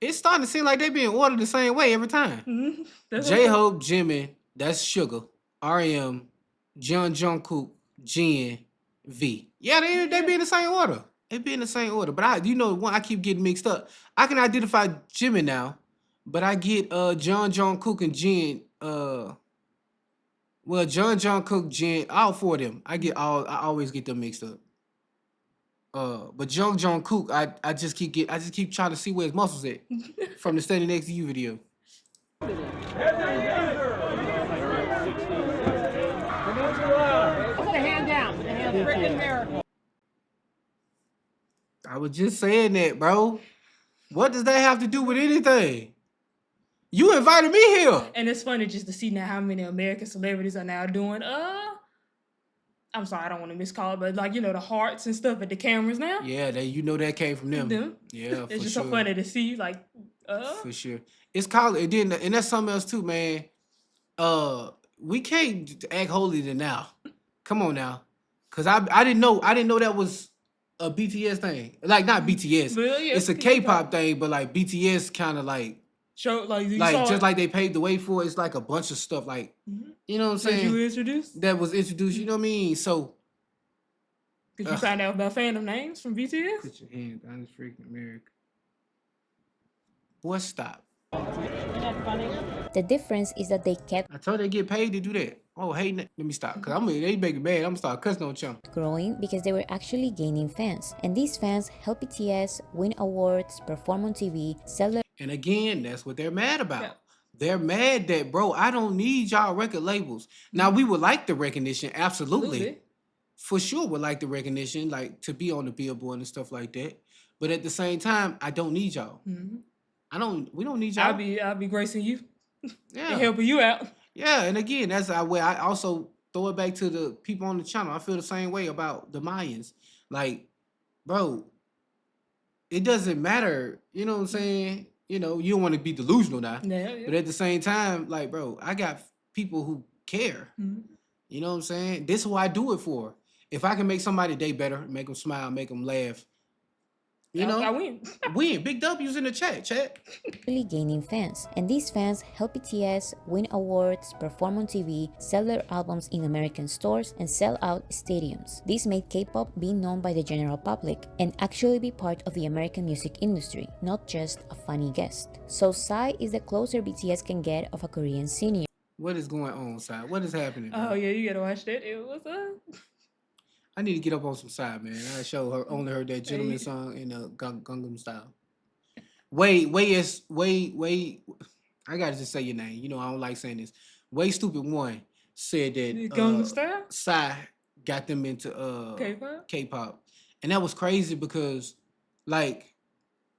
It's starting to seem like they being ordered the same way every time. J-Hope, Jimin, that's Sugar. R.E.M., Jungkook, Jin, V. Yeah, they be in the same order. They be in the same order. But I keep getting mixed up. I can identify Jimin now, but I get Jungkook and Jin. Jungkook, Jin, all four of them. I always get them mixed up. But Jungkook, I just keep trying to see where his muscles at from the Standing Next to You video. I was just saying that, bro. What does that have to do with anything? You invited me here. And it's funny just to see now how many American celebrities are now doing I'm sorry, I don't want to miscall it, but like the hearts and stuff at the cameras now. Yeah, that came from them. Yeah, it's for just sure. so funny to see, like For sure. It's called and that's something else too, man. We can't act holier now. Come on now. Cause I didn't know that was a BTS thing. Like not BTS. Well, yeah, it's a K-pop thing, but like BTS kind of like show like like they paved the way for it. It's like a bunch of stuff like you know what I'm saying? That you introduced? That was introduced, you know what I mean? So did you find out about fandom names from BTS? Put your hands on this freaking America. What stop? The difference is that they kept I told they get paid to do that. Oh, hey, let me stop. Cause they make it bad. I'm gonna start cussing on channel. growing because they were actually gaining fans. And these fans help BTS win awards, perform on TV, sell their And again, that's what they're mad about. Yeah. They're mad that, bro, I don't need y'all record labels. Now, we would like the recognition, absolutely. For sure would like the recognition, like to be on the Billboard and stuff like that. But at the same time, I don't need y'all. We don't need y'all. I'll be gracing you Yeah. and helping you out. Yeah, and again, that's where I also throw it back to the people on the channel. I feel the same way about the Mayans. Like, bro, it doesn't matter. You know what I'm saying? You know, you don't want to be delusional now. Yeah. But at the same time, like, bro, I got people who care. You know what I'm saying? This is what I do it for. If I can make somebody day better, make them smile, make them laugh, you know, I win. win. Big W's in the chat. Really gaining fans, and these fans help BTS win awards, perform on TV, sell their albums in American stores, and sell out stadiums. This made K-pop be known by the general public and actually be part of the American music industry, not just a funny guest. So Psy is the closer BTS can get of a Korean senior. What is going on, side? What is happening? Bro? Oh yeah, you gotta watch that. It was I need to get up on some side, man. I only heard that gentleman song in Gangnam Style. Wait. I gotta just say your name. You know I don't like saying this. Way Stupid One said that Gangnam Style? Psy got them into K-pop, and that was crazy because like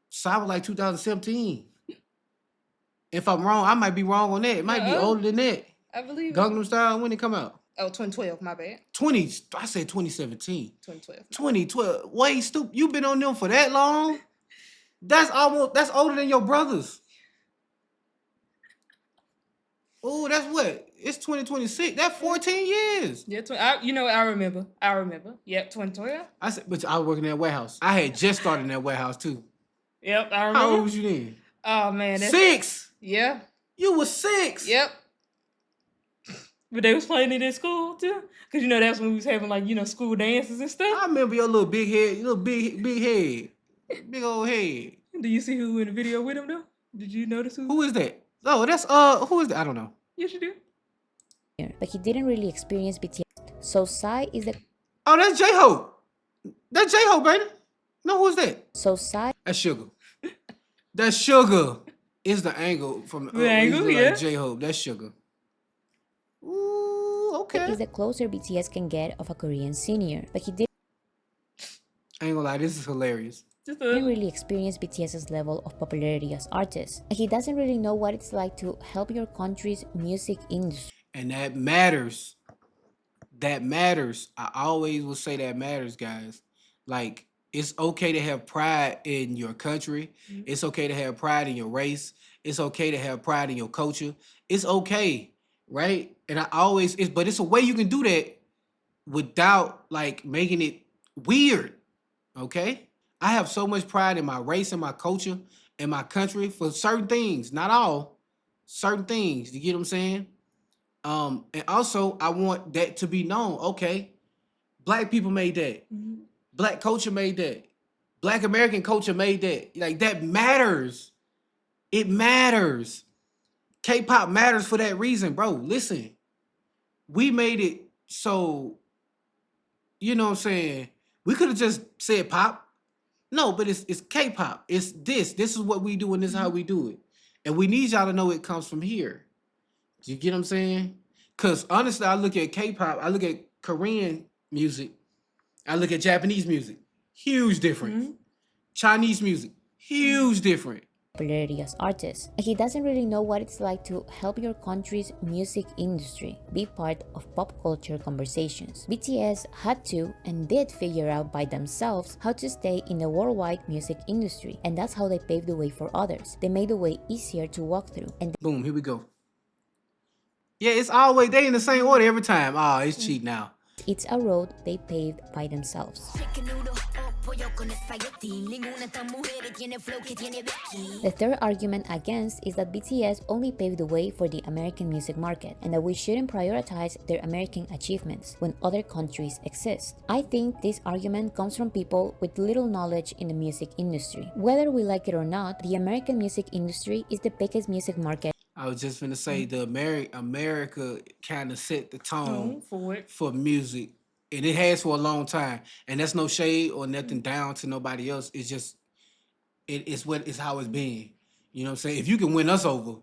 Psy was like 2017. If I'm wrong, I might be wrong on that. It might be older than that. I believe Gangnam Style, when it come out? Oh, 2012, my bad. I said 2017. 2012. 2012. Way Stupid. You been on them for that long? That's older than your brothers. Oh, that's what? It's 2026. That's 14 years. Yeah, I remember. Yep, 2012. I said, but I was working in that warehouse. I had just started in that warehouse too. Yep, I remember. How old was you then? Oh man, 6. Yeah. You was 6. Yep. But they was playing it in school too, cause that's when we was having like school dances and stuff. I remember your little big head, your little big head, big old head. Do you see who in the video with him though? Did you notice who? Who is that? Oh, that's who is that? I don't know. Yes, you do. But he didn't really experience BTS. So Psy is the Oh, that's J-Hope. That's J-Hope, baby. No, who's that? So Psy That's Sugar. That Sugar is the angle from the angle, yeah. Like J-Hope. That's Sugar. Ooh, okay. is the closer BTS can get of a Korean senior, but he didn't I ain't gonna lie, this is hilarious. didn't really experience BTS's level of popularity as artists. He doesn't really know what it's like to help your country's music industry. And that matters. That matters. I always will say that matters, guys. Like, it's okay to have pride in your country. It's okay to have pride in your race. It's okay to have pride in your culture. It's okay, right? And but it's a way you can do that without like making it weird, okay? I have so much pride in my race and my culture and my country for certain things, not all, certain things. You get what I'm saying? And also I want that to be known. Okay, Black people made that. Black culture made that. Black American culture made that. Like, that matters. It matters. K-pop matters for that reason, bro. Listen, we made it so, you know what I'm saying? We could have just said pop. No, but it's K-pop. It's this. This is what we do, and this is how we do it. And we need y'all to know it comes from here. You get what I'm saying? Because honestly, I look at K-pop, I look at Korean music, I look at Japanese music, huge difference. Chinese music, huge difference. Popularity as artists. He doesn't really know what it's like to help your country's music industry be part of pop culture conversations. BTS had to and did figure out by themselves how to stay in the worldwide music industry, and that's how they paved the way for others. They made the way easier to walk through. And boom, here we go. Yeah, it's always, they in the same order every time. Oh, it's cheap now. It's a road they paved by themselves. The third argument against is that BTS only paved the way for the American music market, and that we shouldn't prioritize their American achievements when other countries exist. I think this argument comes from people with little knowledge in the music industry. Whether we like it or not, the American music industry is the biggest music market. I was just gonna say the America kind of set the tone for music, and it has for a long time. And that's no shade or nothing down to nobody else. It's just it's how it's been. You know what I'm saying? If you can win us over,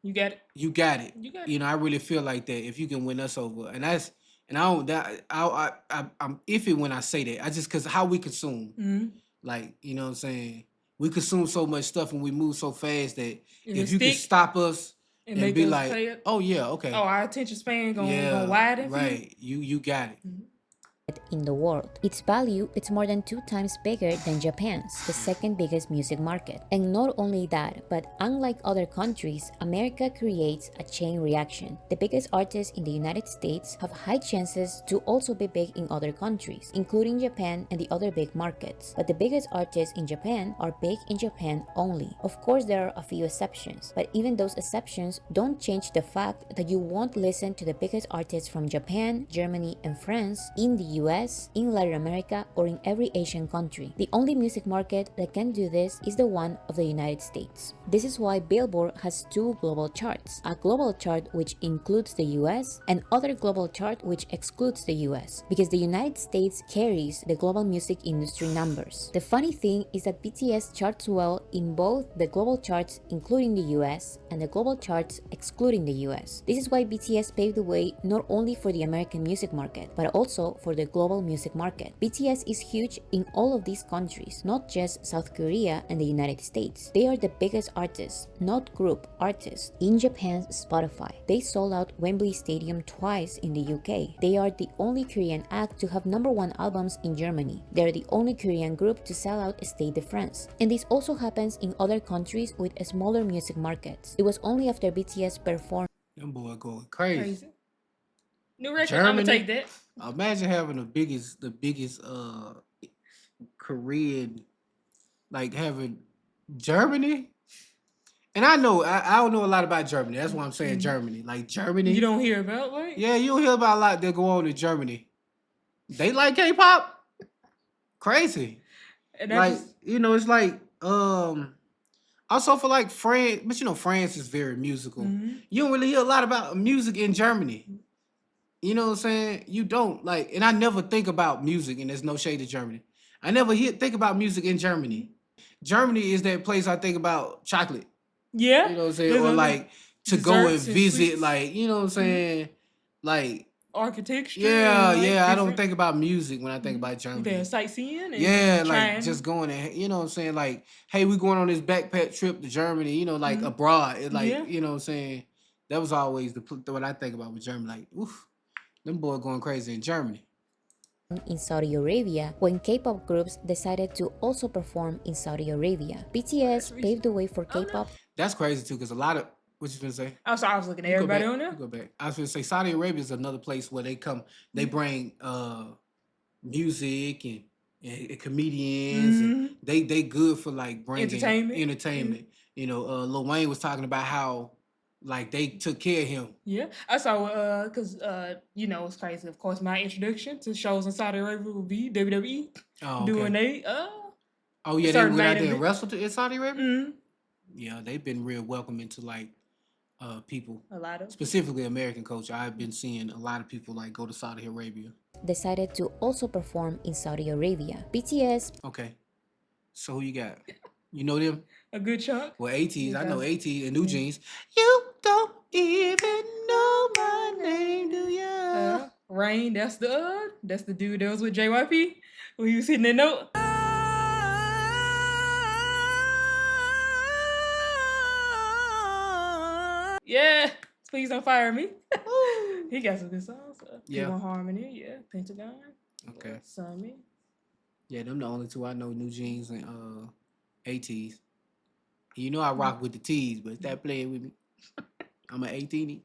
you got it. You got it. You know, I really feel like that. If you can win us over, and I don't I'm iffy when I say that. I just because how we consume. Like, you know what I'm saying? We consume so much stuff and we move so fast that if you could stick stop us and and make be us like, pay it. oh yeah, okay. Oh, our attention span gonna Yeah, widen for you. right. You got it. in the world. Its value is more than 2 times bigger than Japan's, the second biggest music market. And not only that, but unlike other countries, America creates a chain reaction. The biggest artists in the United States have high chances to also be big in other countries, including Japan and the other big markets. But the biggest artists in Japan are big in Japan only. Of course, there are a few exceptions, but even those exceptions don't change the fact that you won't listen to the biggest artists from Japan, Germany, and France in the US, in Latin America, or in every Asian country. The only music market that can do this is the one of the United States. This is why Billboard has 2 global charts, a global chart which includes the US and other global chart which excludes the US, because the United States carries the global music industry numbers. The funny thing is that BTS charts well in both the global charts including the US and the global charts excluding the US. This is why BTS paved the way not only for the American music market, but also for the global music market. BTS is huge in all of these countries, not just South Korea and the United States. They are the biggest artists, not group artists. In Japan's Spotify, they sold out Wembley Stadium twice in the UK. They are the only Korean act to have #1 albums in Germany. They are the only Korean group to sell out Stade de France. And this also happens in other countries with smaller music markets. It was only after BTS performed Them boy going crazy. Crazy. New record, I'm gonna Germany? take that. Imagine having the biggest Korean, like having Germany. And I don't know a lot about Germany. That's why I'm saying Germany. Like Germany. You don't hear about like Yeah, you don't hear about a lot that go on in Germany. They like K-pop? Crazy. and Like, that's you know, it's like also for like France, but you know, France is very musical. You don't really hear a lot about music in Germany. You know what I'm saying? You don't like, and I never think about music, and there's no shade to Germany. I never think about music in Germany. Germany is that place I think about chocolate. yeah. You know what I'm saying? There's Or other like to go and desserts and visit, sweets. like, you know what I'm saying? Like, Architecture. yeah, and, like, yeah. I don't different- think about music when I think about You Germany. there sightseeing and Yeah, trying. like just going and you know what I'm saying, like, hey, we going on this backpack trip to Germany, you know, like abroad. It like, Yeah. you know what I'm saying? That was always what I think about with Germany. Like, oof, them boys going crazy in Germany. in Saudi Arabia when K-pop groups decided to also perform in Saudi Arabia. BTS paved the way for K-pop That's crazy too, because a lot of what you gonna say? I'm sorry, I was looking at You go everybody back, on there. you go back. I was gonna say Saudi Arabia is another place where they bring music and comedians and they good for like bringing entertainment. You know, Lil Wayne was talking about how like they took care of him. Yeah, I saw because you know it's crazy. Of course, my introduction to shows in Saudi Arabia would be WWE Oh, doing okay. they Oh yeah, they certain went out main there and event. wrestled in Saudi Arabia. Mhm. Yeah, they've been real welcoming to like people, A lot of specifically American culture. I've been seeing a lot of people like go to Saudi Arabia. decided to also perform in Saudi Arabia. BTS Okay, so who you got? You know them? a good chunk. Well, ATs. Yeah, I know that's- AT and New Jeans. You don't even know my name, do ya? Rain, that's the dude that was with JYP when he was hitting that note. Yeah, please don't fire me. He got some good songs. Yeah. Pure Harmony, yeah, Pentagon. Okay. Sunny. Yeah, them the only two I know, New Jeans and ATs. You know I rock with the T's, but stop playing with me. I'm an 18.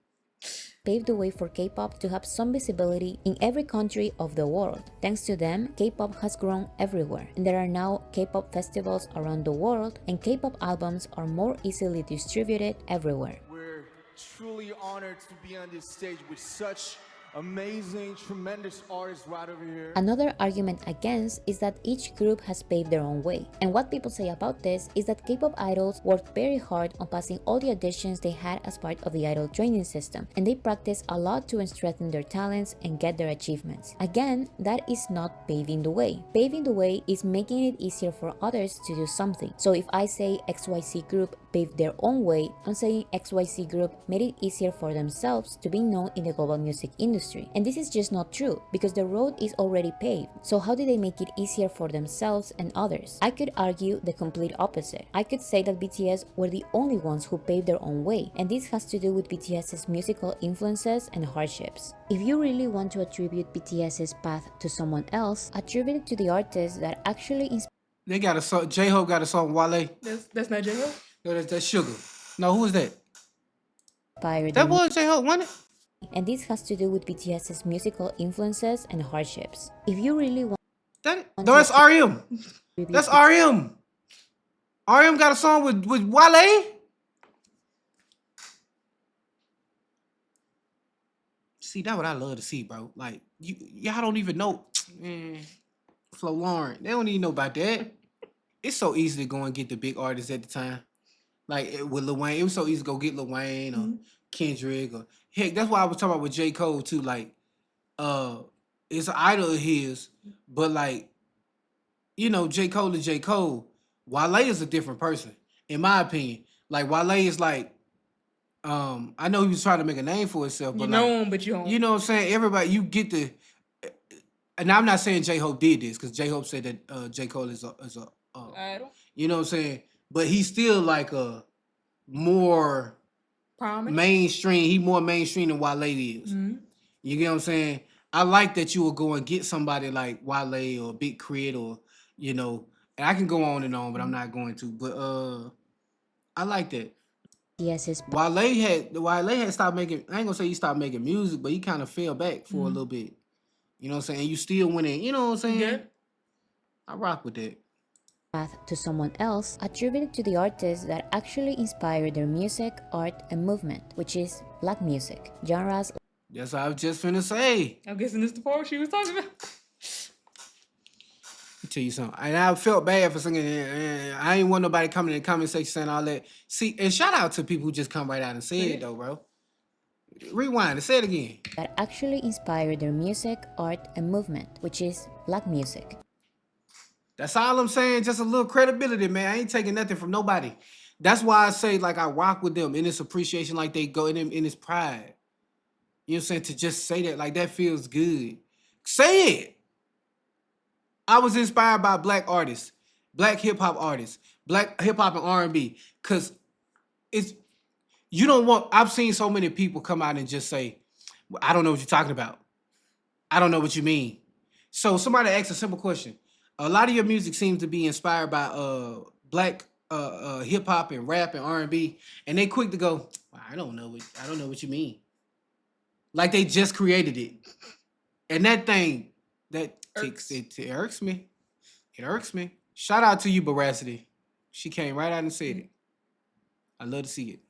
paved the way for K-pop to have some visibility in every country of the world. Thanks to them, K-pop has grown everywhere, and there are now K-pop festivals around the world, and K-pop albums are more easily distributed everywhere. We're truly honored to be on this stage with such amazing, tremendous artists right over here. Another argument against is that each group has paved their own way. And what people say about this is that K-pop idols worked very hard on passing all the auditions they had as part of the idol training system, and they practiced a lot to strengthen their talents and get their achievements. Again, that is not paving the way. Paving the way is making it easier for others to do something. So if I say XYZ group paved their own way on saying XYZ group made it easier for themselves to be known in the global music industry. And this is just not true, because the road is already paved. So how did they make it easier for themselves and others? I could argue the complete opposite. I could say that BTS were the only ones who paved their own way, and this has to do with BTS's musical influences and hardships. If you really want to attribute BTS's path to someone else, attribute it to the artist that actually They got a song. J-Hope got a song. Wale. That's not J-Hope? No, that's Sugar. No, who is that? inspired That them. was J-Hope, wasn't it? And this has to do with BTS's musical influences and hardships. If you really want No, that's R.M. That's R.M. R.M. got a song with Wale. See, that's what I love to see, bro. Like, y'all don't even know. Man, Flo Lauren, they don't even know about that. It's so easy to go and get the big artists at the time. Like, with Lil Wayne, it was so easy to go get Lil Wayne or Kendrick. Or heck, that's why I was talking about with J. Cole, too. Like, it's an idol of his, but, like, you know, J. Cole is J. Cole. Wale is a different person, in my opinion. Like, Wale is like, I know he was trying to make a name for himself, but You know like, him, but you don't. you know what I'm saying? Everybody, you get the, and I'm not saying J-Hope did this, because J-Hope said that J. Cole is a Idol. you know what I'm saying? But he's still like a more Prominent. mainstream. He more mainstream than Wale is. You get what I'm saying? I like that you will go and get somebody like Wale or Big Crit or, you know, and I can go on and on, but I'm not going to. But I like that. BTS's Wale had stopped making, I ain't gonna say he stopped making music, but he kind of fell back for a little bit. You know what I'm saying? And you still went in, you know what I'm saying? Yeah. I rock with that. path to someone else, attribute it to the artist that actually inspired their music, art, and movement, which is black music. Genres That's what I was just finna say. I'm guessing this the part she was talking about. Tell you something. And I felt bad for singing. I ain't want nobody coming in the comment section saying all that. See, and shout out to people who just come right out and say it though, bro. Rewind and say it again. that actually inspired their music, art, and movement, which is black music. That's all I'm saying. Just a little credibility, man. I ain't taking nothing from nobody. That's why I say, like, I rock with them in this appreciation, like they go in this pride. You know what I'm saying? To just say that, like, that feels good. Say it. I was inspired by black artists, black hip hop artists, black hip hop and R&B. Cause it's, you don't want, I've seen so many people come out and just say, well, I don't know what you're talking about. I don't know what you mean. So somebody asked a simple question. A lot of your music seems to be inspired by black hip hop and rap and R&B, and they quick to go, well, I don't know what you mean. Like they just created it. And that thing, that it irks me. It irks me. Shout out to you, Veracity. She came right out and said it. I love to see it.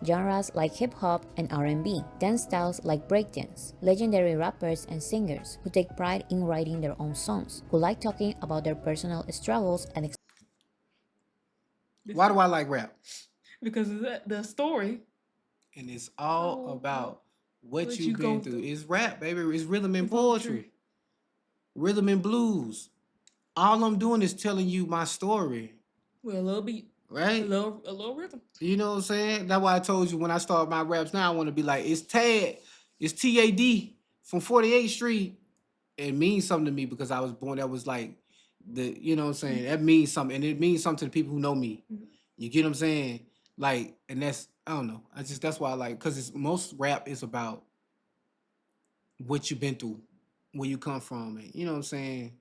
Genres like hip-hop and R&B, dance styles like breakdance, legendary rappers and singers who take pride in writing their own songs, who like talking about their personal struggles and Why do I like rap? Because of the story. And it's all about what what you've you been go through. through. It's rap, baby. It's rhythm and poetry. Rhythm and blues. All I'm doing is telling you my story, With a little beat. right? A little rhythm. You know what I'm saying? That's why I told you when I start my raps now, I want to be like, it's Tad, it's TAD from 48th Street. It means something to me because I was born, that was like, you know what I'm saying? That means something. And it means something to the people who know me. You get what I'm saying? Like, and that's, I don't know. That's why I like, because most rap is about what you've been through, where you come from. And you know what I'm saying?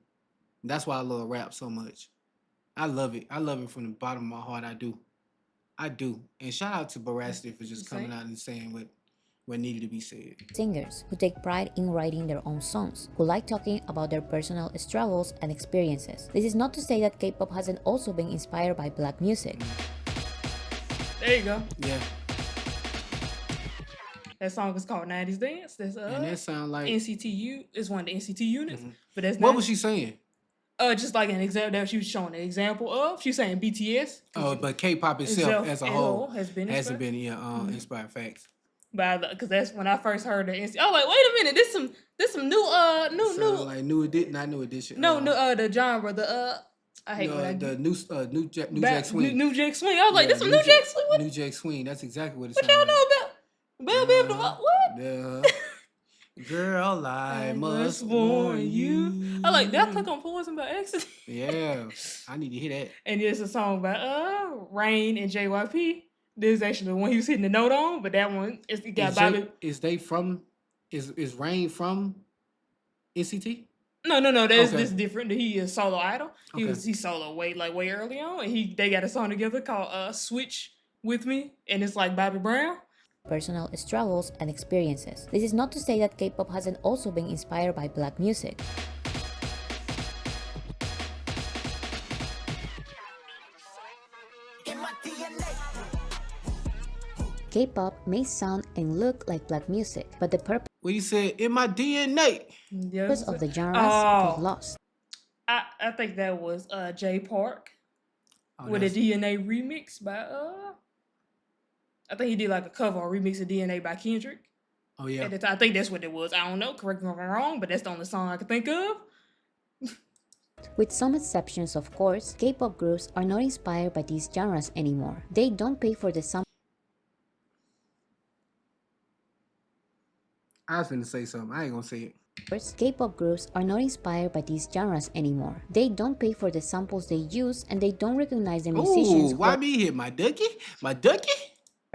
That's why I love rap so much. I love it. I love it from the bottom of my heart. I do. I do. And shout out to Veracity for just coming out and saying what needed to be said. singers who take pride in writing their own songs, who like talking about their personal struggles and experiences. This is not to say that K-pop hasn't also been inspired by black music. There you go. Yeah. That song is called 90s Dance. That's And that sound like, NCTU is one of the NCT units. But that's what not, was she saying? just like an example that she was showing an example of. She was saying BTS. Oh, but K-pop itself as a whole hasn't been inspired. Facts. Because that's when I first heard the NCT. I was like, wait a minute, this some new Sound like not new edition. No, the genre, I hate when I The do. New Jack Swing. New Jack Swing. I was like, Yeah, this some New Jack Swing. New Jack Swing. That's exactly what it What sounds y'all like. know about? Bell Biv DeVoe. What? Yeah. Girl, I must warn you. I like, did I click on Poison by accident? Yeah, I need to hear that. And there's a song by Rain and JYP. This is actually the one he was hitting the note on, but that one it got Bobby. Is Rain from NCT? No. This Okay. is different. He is solo idol. Okay. He solo way early on, and they got a song together called "Switch with Me," and it's like Bobby Brown. Personal struggles and experiences. This is not to say that K-pop hasn't also been inspired by black music. K-pop may sound and look like black music, but the purpose What you said in my DNA. of the genres got lost. I think that was Jay Park Oh, with a DNA remix by I think he did like a cover or remix of DNA by Kendrick. Oh yeah. At the time. I think that's what it was. I don't know. Correct me if I'm wrong, but that's the only song I can think of. With some exceptions, of course, K-pop groups are not inspired by these genres anymore. They don't pay for the samples I was gonna say something. I ain't gonna say it. K-pop groups are not inspired by these genres anymore. They don't pay for the samples they use, and they don't recognize the musicians Ooh, who why are me here? My ducky? My ducky?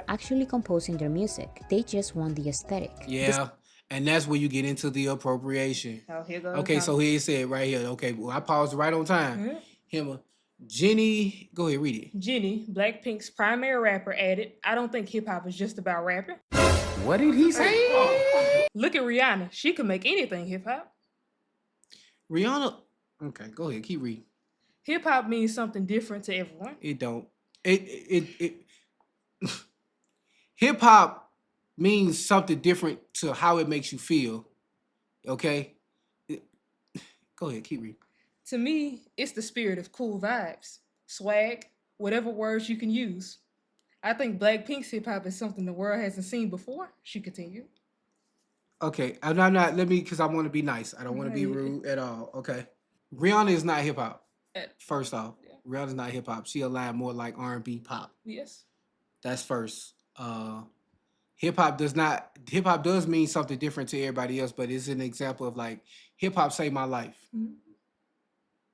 actually composing their music. They just want the aesthetic. Yeah. And that's where you get into the appropriation. Oh, here goes. Okay, so here it said right here. Okay, well, I paused right on time. Him, Jenny, go ahead, read it. Jenny, Blackpink's primary rapper, added, "I don't think hip hop is just about rapping. What did he say? Look at Rihanna. She could make anything hip hop. Rihanna. Okay, go ahead, keep reading. Hip hop means something different to everyone. It don't. It hip hop means something different to how it makes you feel. Okay? Go ahead, keep reading. To me, it's the spirit of cool vibes, swag, whatever words you can use. I think Blackpink's hip hop is something the world hasn't seen before." She continued. Okay, I'm not. Let me, because I want to be nice. I don't want to be rude at all. Okay, Rihanna is not hip hop. First off, Rihanna's not hip hop. She aligned more like R&B pop. Yes. That's first. Hip hop does mean something different to everybody else, but it's an example of like hip hop saved my life. Mm-hmm.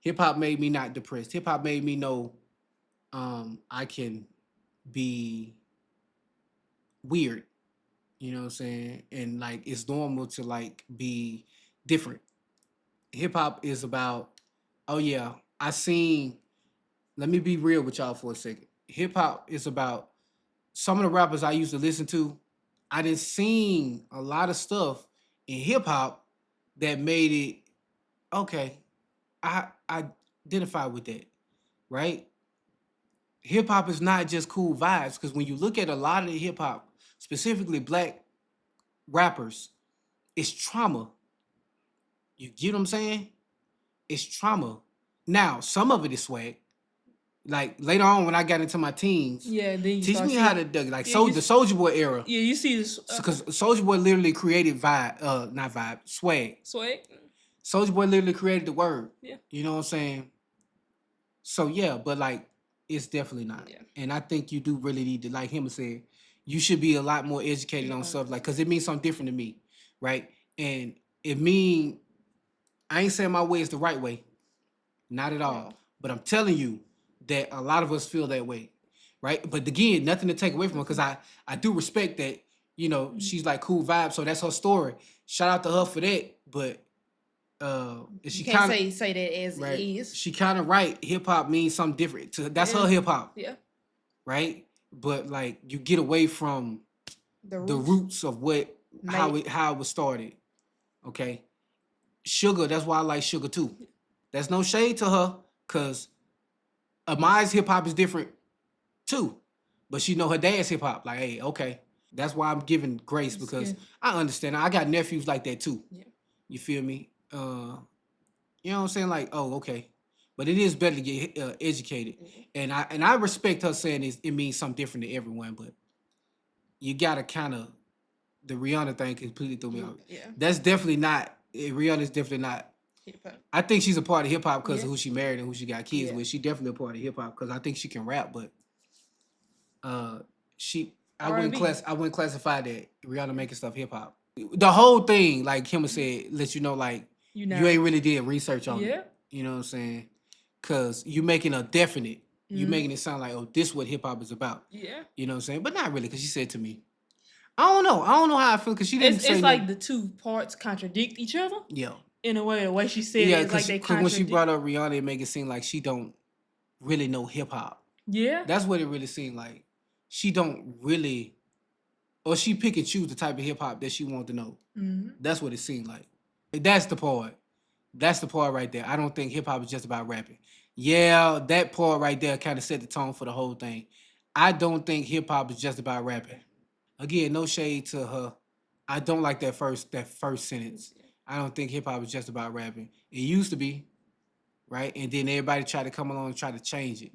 Hip hop made me not depressed. Hip hop made me know I can be weird. You know what I'm saying? And like it's normal to like be different. Hip hop is about, oh yeah, let me be real with y'all for a second. Hip hop is about some of the rappers I used to listen to. I didn't seen a lot of stuff in hip hop that made it okay. I identify with that, right? Hip hop is not just cool vibes, because when you look at a lot of the hip hop, specifically black rappers, it's trauma. You get what I'm saying? It's trauma. Now, some of it is swag. Like later on when I got into my teens, Yeah, then you teach start me seeing- how to the you Soulja Boy era. Yeah, you see this Because Soulja Boy literally created swag. swag. Soulja Boy literally created the word. Yeah. You know what I'm saying? So yeah, but like it's definitely not. Yeah. And I think you do really need to, like him said, you should be a lot more educated on stuff, like, because it means something different to me, right? And I ain't saying my way is the right way, not at all. But I'm telling you that a lot of us feel that way, right? But again, nothing to take away from her, because I do respect that, you know, she's like cool vibes, so that's her story. Shout out to her for that. But she You can't kind of say that as right. it is. She kind of right. Hip hop means something different. That's her hip hop, Yeah. right? But like you get away from the roots of how it was started. Okay, Sugar. That's why I like Sugar too. There's no shade to her, cause Amai's hip hop is different too, but she know her dad's hip hop. Like, hey, okay, that's why I'm giving grace, because I understand. I got nephews like that too. Yeah. You feel me? You know what I'm saying? Like, oh, okay. But it is better to get educated. And I respect her saying it means something different to everyone, but you gotta kind of, the Rihanna thing completely threw me off. Yeah. That's definitely not, Rihanna's definitely not Hip-hop. I think she's a part of hip hop because Yeah. of who she married and who she got kids Yeah. with. She definitely a part of hip hop because I think she can rap, but I wouldn't R&B. classify that Rihanna making stuff hip hop. The whole thing, like Kimma said, lets you know like You you know. ain't really did research on Yeah. it. You know what I'm saying? Cause you making a definite. You making it sound like, oh, this is what hip hop is about. Yeah. You know what I'm saying? But not really, cause she said to me, I don't know. I don't know how I feel, cause she didn't say It's no. like the two parts contradict each other. Yeah. In a way, the way she said Yeah, it is like they cause when she contradict. brought up Rihanna, it make it seem like she don't really know hip hop. Yeah. That's what it really seemed like. She don't really, or she pick and choose the type of hip hop that she want to know. That's what it seemed like. That's the part. That's the part right there. I don't think hip hop is just about rapping. Yeah, that part right there kind of set the tone for the whole thing. I don't think hip hop is just about rapping. Again, no shade to her. I don't like that first sentence. I don't think hip hop is just about rapping. It used to be, right? And then everybody tried to come along and try to change it.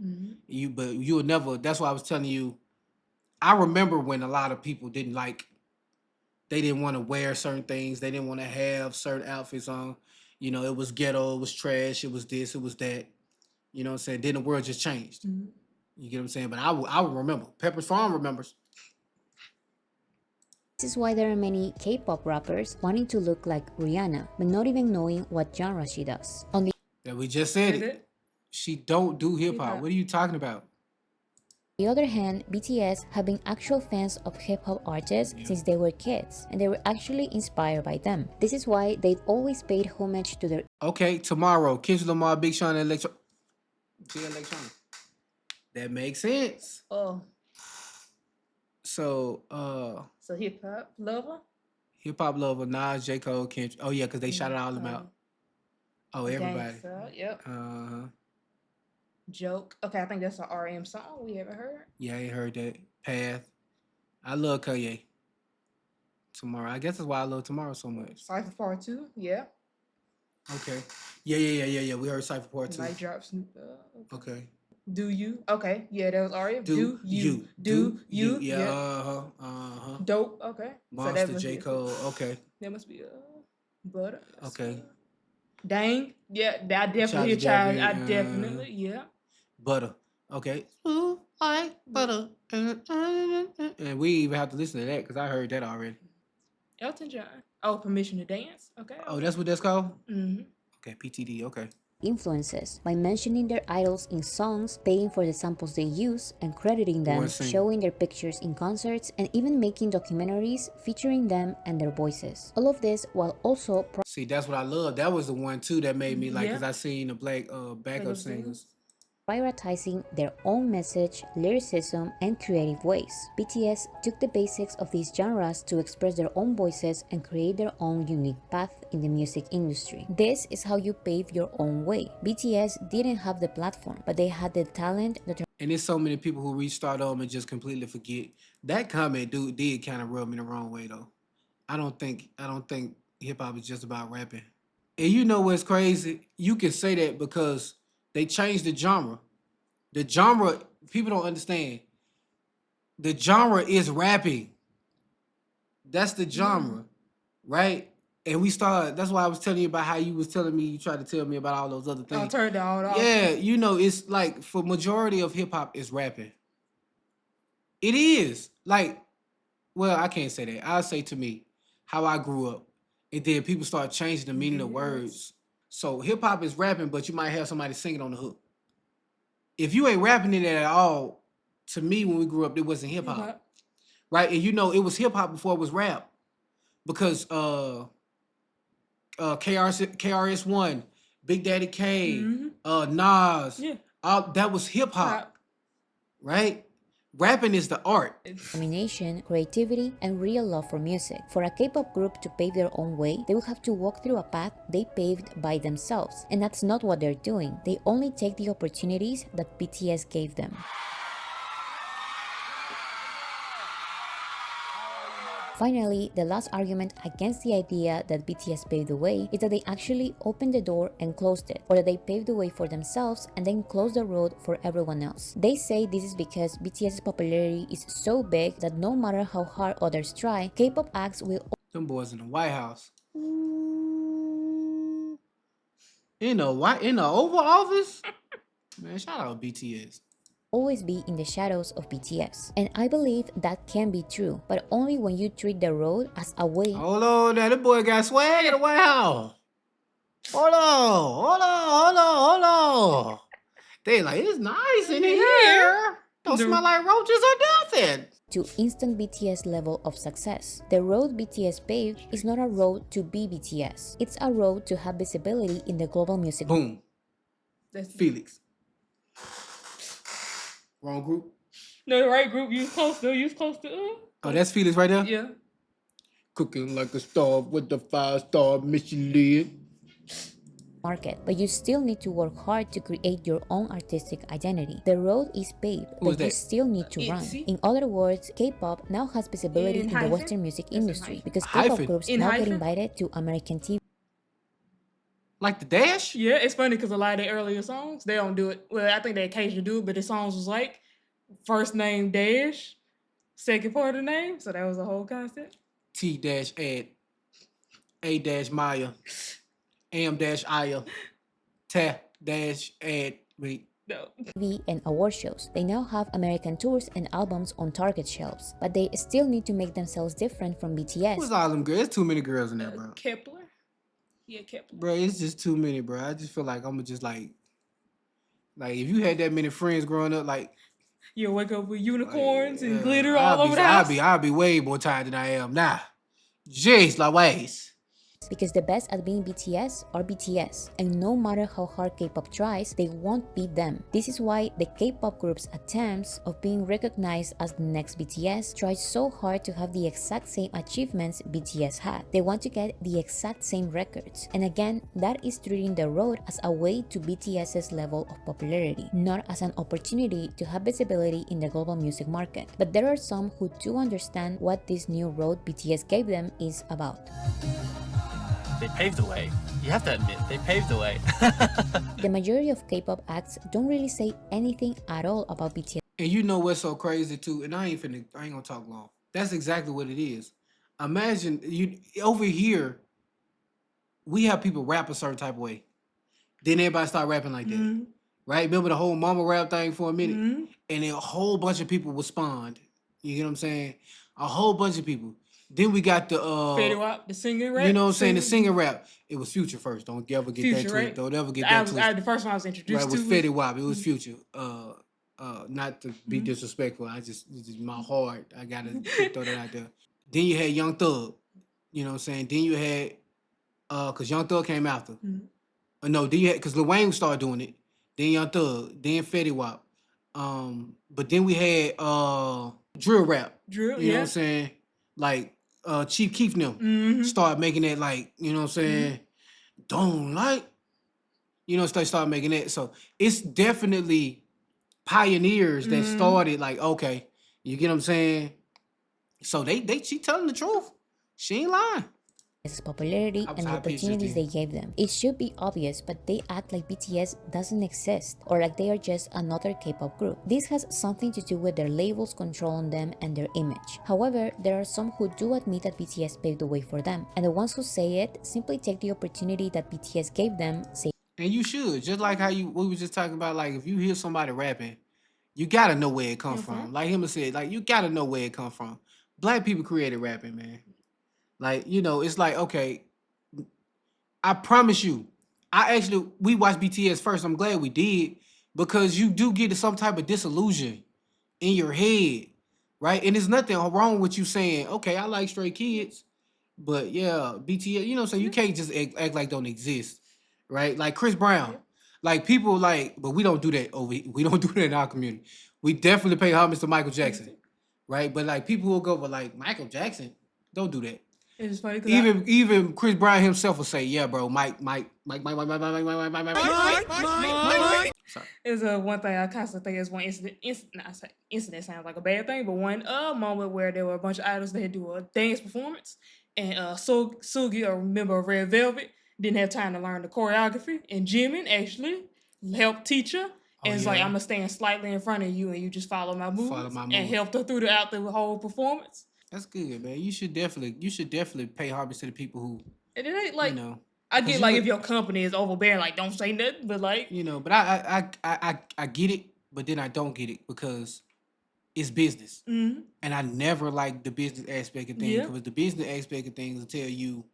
But you will never. That's why I was telling you. I remember when a lot of people didn't want to wear certain things. They didn't want to have certain outfits on. You know, it was ghetto, it was trash, it was this, it was that. You know what I'm saying? Then the world just changed. You get what I'm saying? But I will remember. Pepper's Farm remembers. This is why there are many K-pop rappers wanting to look like Rihanna, but not even knowing what genre she does. On That we just said it. She don't do hip hop. What are you talking about? the other hand, BTS have been actual fans of hip-hop artists since they were kids, and they were actually inspired by them. This is why they've always paid homage to their Okay, tomorrow, Kendrick Lamar, Big Sean, and Electronic. That makes sense. Oh. So, So hip hop lover. hip hop lover, Nas, J. Cole, Kendrick. Oh yeah, because they shouted all them out. Oh, everybody. Gangsta, yep. Uh-huh. Joke. Okay, I think that's an RM song we haven't heard. Yeah, I ain't heard that. Path. I love Kanye. Tomorrow. I guess that's why I love Tomorrow so much. Cypher Part 2, yeah. Okay. Yeah. We heard Cypher Part 2. Night Drops. Okay. Do You. Okay. Yeah, that was RM. Do you. Yeah. Yeah. Dope. Okay. Monster, so that J. Cole. Okay. That must be Butter. Okay. Dang. Yeah, I definitely hear Child. I definitely, yeah. Butter. Okay. Ooh, I butter. And we even have to listen to that because I heard that already. Elton John. Oh, Permission to Dance. Okay. Oh, that's what that's called? Mm-hmm. Okay, PTD. Okay. influences by mentioning their idols in songs, paying for the samples they use, and crediting them, showing their pictures in concerts, and even making documentaries featuring them and their voices. All of this while also... See, that's what I love. That was the one, too, that made me like, because I seen the black backup singers. Prioritizing their own message, lyricism, and creative ways. BTS took the basics of these genres to express their own voices and create their own unique path in the music industry. This is how you pave your own way. BTS didn't have the platform, but they had the talent, and there's so many people who restart them and just completely forget. That comment did kind of rub me the wrong way though. I don't think hip hop is just about rapping. And you know what's crazy? You can say that because they changed the genre. The genre, people don't understand. The genre is rapping. That's the genre, right? And that's why I was telling you about how you was telling me, you tried to tell me about all those other things. I turned it all off. Yeah, you know, it's like for majority of hip hop is rapping. It is. Like, well, I can't say that. I'll say to me, how I grew up. And then people start changing the meaning of words. So hip hop is rapping, but you might have somebody singing on the hook. If you ain't rapping it at all, to me, when we grew up, it wasn't hip hop. Right? And you know, it was hip hop before it was rap. Because KRS-One, Big Daddy Kane, Nas, that was hip hop. Right? Rapping is the art. Determination, creativity, and real love for music. For a K-pop group to pave their own way, they will have to walk through a path they paved by themselves. And that's not what they're doing. They only take the opportunities that BTS gave them. Finally, the last argument against the idea that BTS paved the way is that they actually opened the door and closed it, or that they paved the way for themselves and then closed the road for everyone else. They say this is because BTS's popularity is so big that no matter how hard others try, K-pop acts will... Them boys in the White House. In the Oval Office? Man, shout out BTS. always be in the shadows of BTS. And I believe that can be true, but only when you treat the road as a way. Hold on, now that boy got swag at the White House. Hold on. They like, it's nice in here. Don't smell like roaches or nothing. To instant BTS level of success. The road BTS paved is not a road to be BTS. It's a road to have visibility in the global music. Boom. That's Felix. Wrong group. No, the right group. You was close to. Oh, that's Felix right there? Yeah. Cooking like a star with the 5-star Michelin. Market, but you still need to work hard to create your own artistic identity. The road is paved, but you still need to run. In other words, K-pop now has visibility in the Western music industry because K-pop groups now get invited to American TV. Like the Dash? Yeah, it's funny because a lot of their earlier songs, they don't do it. Well, I think they occasionally do it, but the songs was like first name Dash, second part of the name. So that was the whole concept. T-Add, A-Maya, M-Aya, Ta-Add, wait. No. TV and award shows. They now have American tours and albums on Target shelves, but they still need to make themselves different from BTS. Who's all them girls? There's too many girls in there, bro. Kepler. Yeah, Kepler. Bro, it's just too many, bro. I just feel like I'm just like if you had that many friends growing up, like You'll wake up with unicorns and glitter all over the house. I'll be way more tired than I am now. Jeez, Louise. Because the best at being BTS are BTS, and no matter how hard K-pop tries, they won't beat them. This is why the K-pop group's attempts of being recognized as the next BTS try so hard to have the exact same achievements BTS had. They want to get the exact same records. And again, that is treating the road as a way to BTS's level of popularity, not as an opportunity to have visibility in the global music market. But there are some who do understand what this new road BTS gave them is about. They paved the way. You have to admit, they paved the way. The majority of K-pop acts don't really say anything at all about BTS. And you know what's so crazy too, and I ain't gonna talk long. That's exactly what it is. Imagine you over here, we have people rap a certain type of way. Then everybody start rapping like that. Right? Remember the whole mama rap thing for a minute? And then a whole bunch of people was spawned. You get what I'm saying? A whole bunch of people. Then we got the Fetty Wap, the singing rap. You know what I'm saying? The singing rap. It was Future first. Don't ever get Future, that twisted. right? Don't ever get that twisted. The first one I was introduced to. Right, it was Fetty Wap. It was Future. Not to be disrespectful. It's just my heart. I gotta throw that out there. Then you had Young Thug. You know what I'm saying? Then you had cause Young Thug came after. No, then you had cause Lil Wayne started doing it. Then Young Thug. Then Fetty Wap. But then we had drill rap. You know what I'm saying? Like Chief Keef and them start making that like, you know what I'm saying? Don't like, you know, start making that. So it's definitely pioneers that started like, okay, you get what I'm saying? So she telling the truth. She ain't lying. Popularity and the opportunities they gave them. It should be obvious, but they act like BTS doesn't exist or like they are just another K-pop group. This has something to do with their labels controlling them and their image. However, there are some who do admit that BTS paved the way for them, and the ones who say it simply take the opportunity that BTS gave them. And you should, just like how we were just talking about, like if you hear somebody rapping, you gotta know where it comes from. Like him said, like you gotta know where it comes from. Black people created rapping, man. Like, you know, it's like, okay, I promise you, we watched BTS first. I'm glad we did because you do get some type of disillusion in your head, right? And there's nothing wrong with you saying, okay, I like Stray Kids, but yeah, BTS, you know what I'm saying? You can't just act like don't exist, right? Like Chris Brown, like people like, but we don't do that we don't do that in our community. We definitely pay homage to Michael Jackson, right? But like people will go, but like Michael Jackson, don't do that. It's funny even Chris Brown himself will say, "Yeah, bro, Mike." Sorry. Is one thing I constantly think is one incident sounds like a bad thing, but one moment where there were a bunch of idols that had do a dance performance, and Sugi, a member of Red Velvet, didn't have time to learn the choreography, and Jimin actually helped teach her. And it's like, I'm gonna stand slightly in front of you, and you just follow my moves, and helped her throughout the whole performance. That's good, man. You should definitely pay homage to the people who. And it ain't like, you know. I get like if your company is overbearing, like don't say nothing, but like but I get it, but then I don't get it because it's business, and I never like the business aspect of things because the business aspect of things will tell you,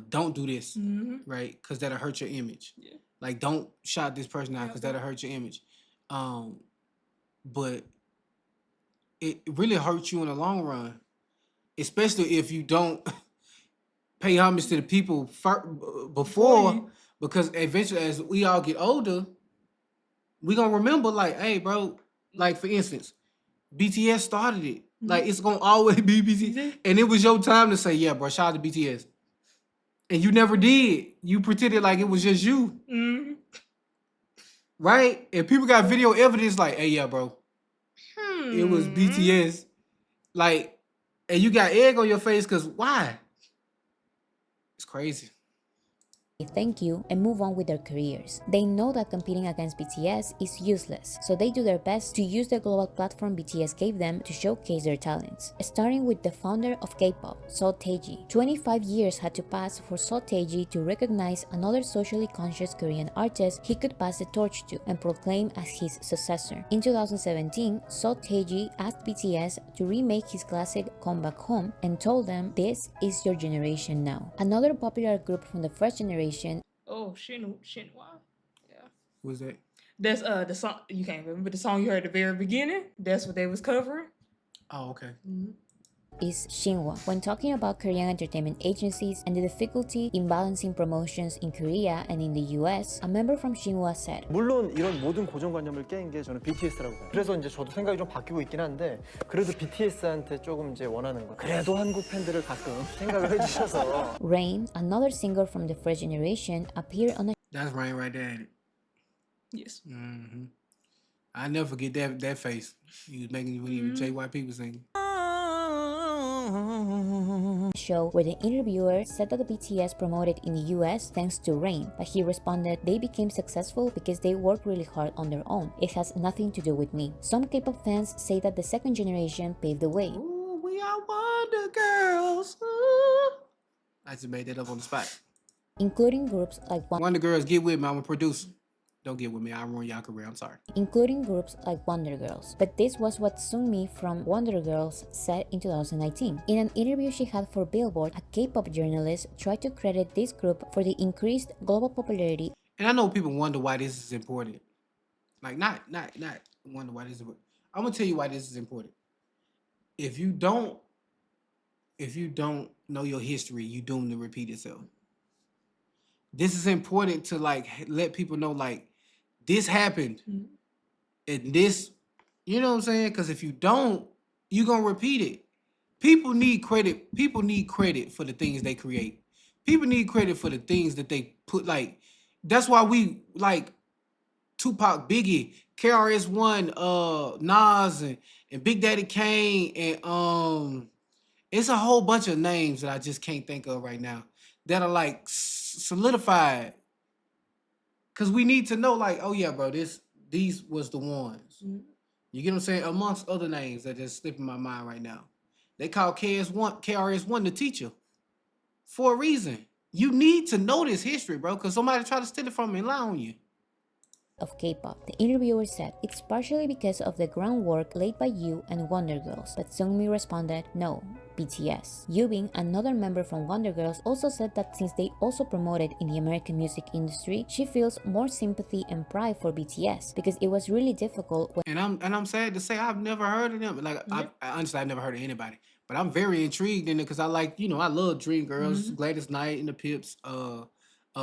don't do this, right? Because that'll hurt your image. Yeah. Like don't shout this person out because that'll hurt your image. But it really hurts you in the long run, especially if you don't pay homage to the people before, because eventually as we all get older, we gonna remember like, hey, bro, like for instance, BTS started it. Like it's gonna always be BTS, and it was your time to say, yeah, bro, shout out to BTS, and you never did. You pretended like it was just you, right? And people got video evidence like, hey, yeah, bro, it was BTS, like, and you got egg on your face because why? It's crazy. Thank you and move on with their careers. They know that competing against BTS is useless, so they do their best to use the global platform BTS gave them to showcase their talents. Starting with the founder of K-pop, Seo Taiji. 25 years had to pass for Seo Taiji to recognize another socially conscious Korean artist he could pass the torch to and proclaim as his successor. In 2017, Seo Taiji asked BTS to remake his classic Come Back Home and told them, "This is your generation now." Another popular group from the first generation. Oh, Shinhwa. Yeah. What's that? That's the song you can't remember the song you heard at the very beginning. That's what they was covering. Oh, okay. Is Shinhwa. When talking about Korean entertainment agencies and the difficulty in balancing promotions in Korea and in the US, a member from Shinhwa said, 물론 이런 모든 고정관념을 깬 게 저는 BTS라고 봐요. 그래서 이제 저도 생각이 좀 바뀌고 있긴 한데 그래도 BTS한테 조금 이제 원하는 거. 그래도 한국 팬들을 가끔 생각을 해주셔서. Rain, another singer from the first generation, appeared on a That's Rain right there, ain't it? Yes. I never forget that face. He was making when even JYP was singing. show where the interviewer said that the BTS promoted in the US thanks to Rain, but he responded, "They became successful because they worked really hard on their own. It has nothing to do with me." Some K-pop fans say that the second generation paved the way. Ooh, we are Wonder Girls. Ooh. I just made that up on the spot. Including groups like Wonder Girls, get with me. I'm a producer. Don't get with me. I'll ruin y'all career. I'm sorry. including groups like Wonder Girls. But this was what Sungmi from Wonder Girls said in 2019. In an interview she had for Billboard, a K-pop journalist tried to credit this group for the increased global popularity. And I know people wonder why this is important. Like not wonder why this is important. I'm gonna tell you why this is important. If you don't know your history, you doomed to repeat itself. This is important to like let people know like this happened. And this, you know what I'm saying? Because if you don't, you're gonna repeat it. People need credit. People need credit for the things they create. People need credit for the things that they put, like, that's why we like Tupac, Biggie, KRS-One, Nas, and Big Daddy Kane, and it's a whole bunch of names that I just can't think of right now that are like solidified. Cause we need to know, like, oh yeah, bro, these was the ones. You get what I'm saying? Amongst other names that just slip in my mind right now. They call KRS-One the teacher for a reason. You need to know this history, bro, because somebody try to steal it from me and lie on you. Of K-pop. The interviewer said, "It's partially because of the groundwork laid by you and Wonder Girls." But Sungmi responded, "No, BTS." Yubin, another member from Wonder Girls, also said that since they also promoted in the American music industry, she feels more sympathy and pride for BTS because it was really difficult when And I'm sad to say I've never heard of them. Like I honestly I've never heard of anybody. But I'm very intrigued in it because I like, I love Dreamgirls, Gladys Knight and the Pips,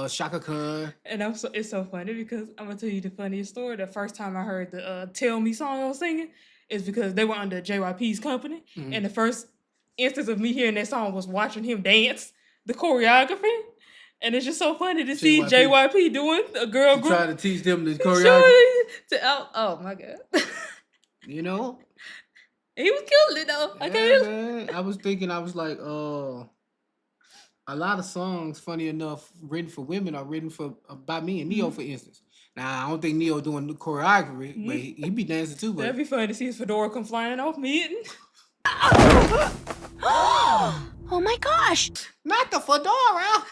Shaka Khan. And it's so funny because I'm gonna tell you the funniest story. The first time I heard the "Tell Me" song I was singing is because they were under JYP's company, and the first instance of me hearing that song was watching him dance the choreography, and it's just so funny to see JYP doing a girl group. Trying to teach them the choreography. Oh my god, You know? he was killing it though. Yeah, man. I was thinking, I was like, a lot of songs, funny enough, written for women are written for by me and Neo, for instance. Now, I don't think Neo doing the choreography, but he be dancing too. But That'd be funny to see his fedora come flying off me. Oh my gosh! Not the fedora!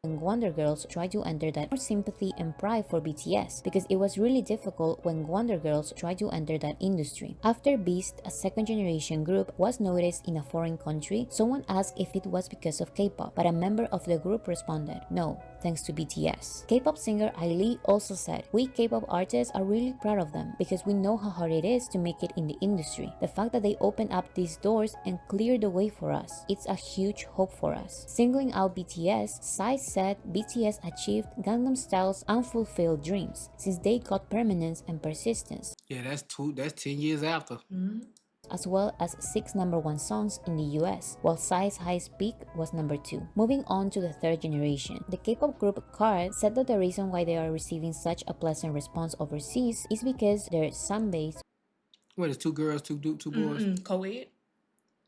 when Wonder Girls tried to enter that more sympathy and pride for BTS, because it was really difficult when Wonder Girls tried to enter that industry. After Beast, a second generation group, was noticed in a foreign country, someone asked if it was because of K-pop, but a member of the group responded, no, thanks to BTS. K-pop singer Ailee also said, we K-pop artists are really proud of them because we know how hard it is to make it in the industry. The fact that they opened up these doors and cleared the way for us, it's a huge hope for us. Singling out BTS, Psy said BTS achieved Gangnam Style's unfulfilled dreams since they got permanence and persistence. Yeah, that's 10 years after. As well as 6 #1 songs in the US, while Psy's highest peak was #2. Moving on to the third generation, the K-pop group KARD said that the reason why they are receiving such a pleasant response overseas is because their fan-base. What is 2 girls, 2 boys? Co-ed.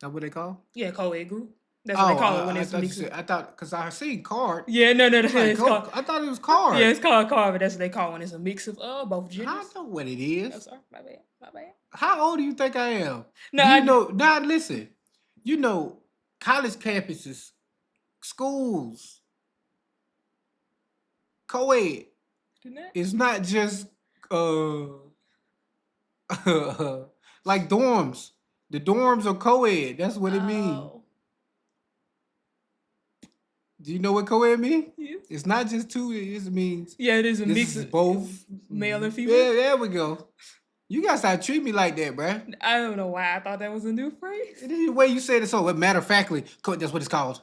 That what they call? Yeah, co-ed group. That's what they call it when it's mixed. I thought because I seen card. Yeah, no. Like, It's called, I thought it was card. yeah, it's called card, but that's what they call it when it's a mix of both genders. I know what it is. I'm sorry, my bad. How old do you think I am? No, you know. Now listen. You know, college campuses, schools, co-ed. It's not just like dorms. The dorms are co-ed. That's what it means. Do you know what co-ed means? Yeah. It's not just two. It means Yeah, it is a this mix is of both male and female. Yeah, there we go. You guys start treating me like that, bruh. I don't know why I thought that was a new phrase. The way you said it, so matter of factly, that's what it's called.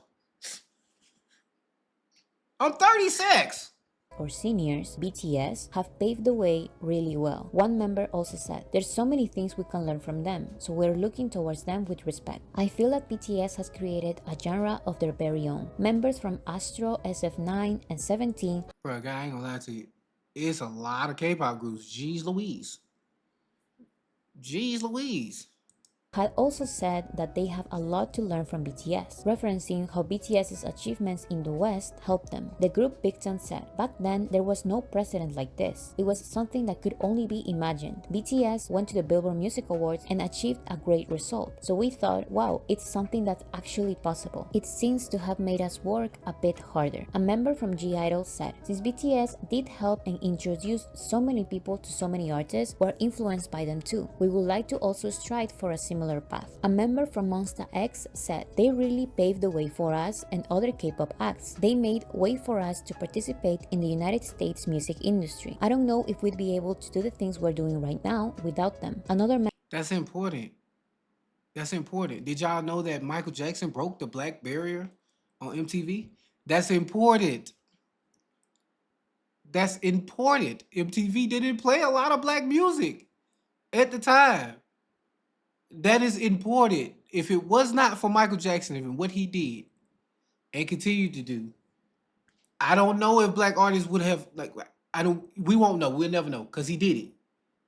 I'm 36. Or seniors, BTS, have paved the way really well. One member also said, there's so many things we can learn from them, so we're looking towards them with respect. I feel that BTS has created a genre of their very own. Members from Astro, SF9, and 17. Bro, guy, I ain't gonna lie to you. It's a lot of K-pop groups. Jeez Louise. Had also said that they have a lot to learn from BTS, referencing how BTS's achievements in the West helped them. The group Big Bang said, back then there was no precedent like this. It was something that could only be imagined. BTS went to the Billboard Music Awards and achieved a great result. So we thought, wow, it's something that's actually possible. It seems to have made us work a bit harder. A member from G-Idol said, since BTS did help and introduce so many people to so many artists, we're influenced by them too. We would like to also strive for a similar path. A member from Monsta X said, they really paved the way for us and other K-pop acts. They made way for us to participate in the United States music industry. I don't know if we'd be able to do the things we're doing right now without them. That's important. Did y'all know that Michael Jackson broke the black barrier on MTV? That's important. MTV didn't play a lot of black music at the time. That is important. If it was not for Michael Jackson and what he did and continued to do, I don't know if black artists would have we won't know. We'll never know because he did it.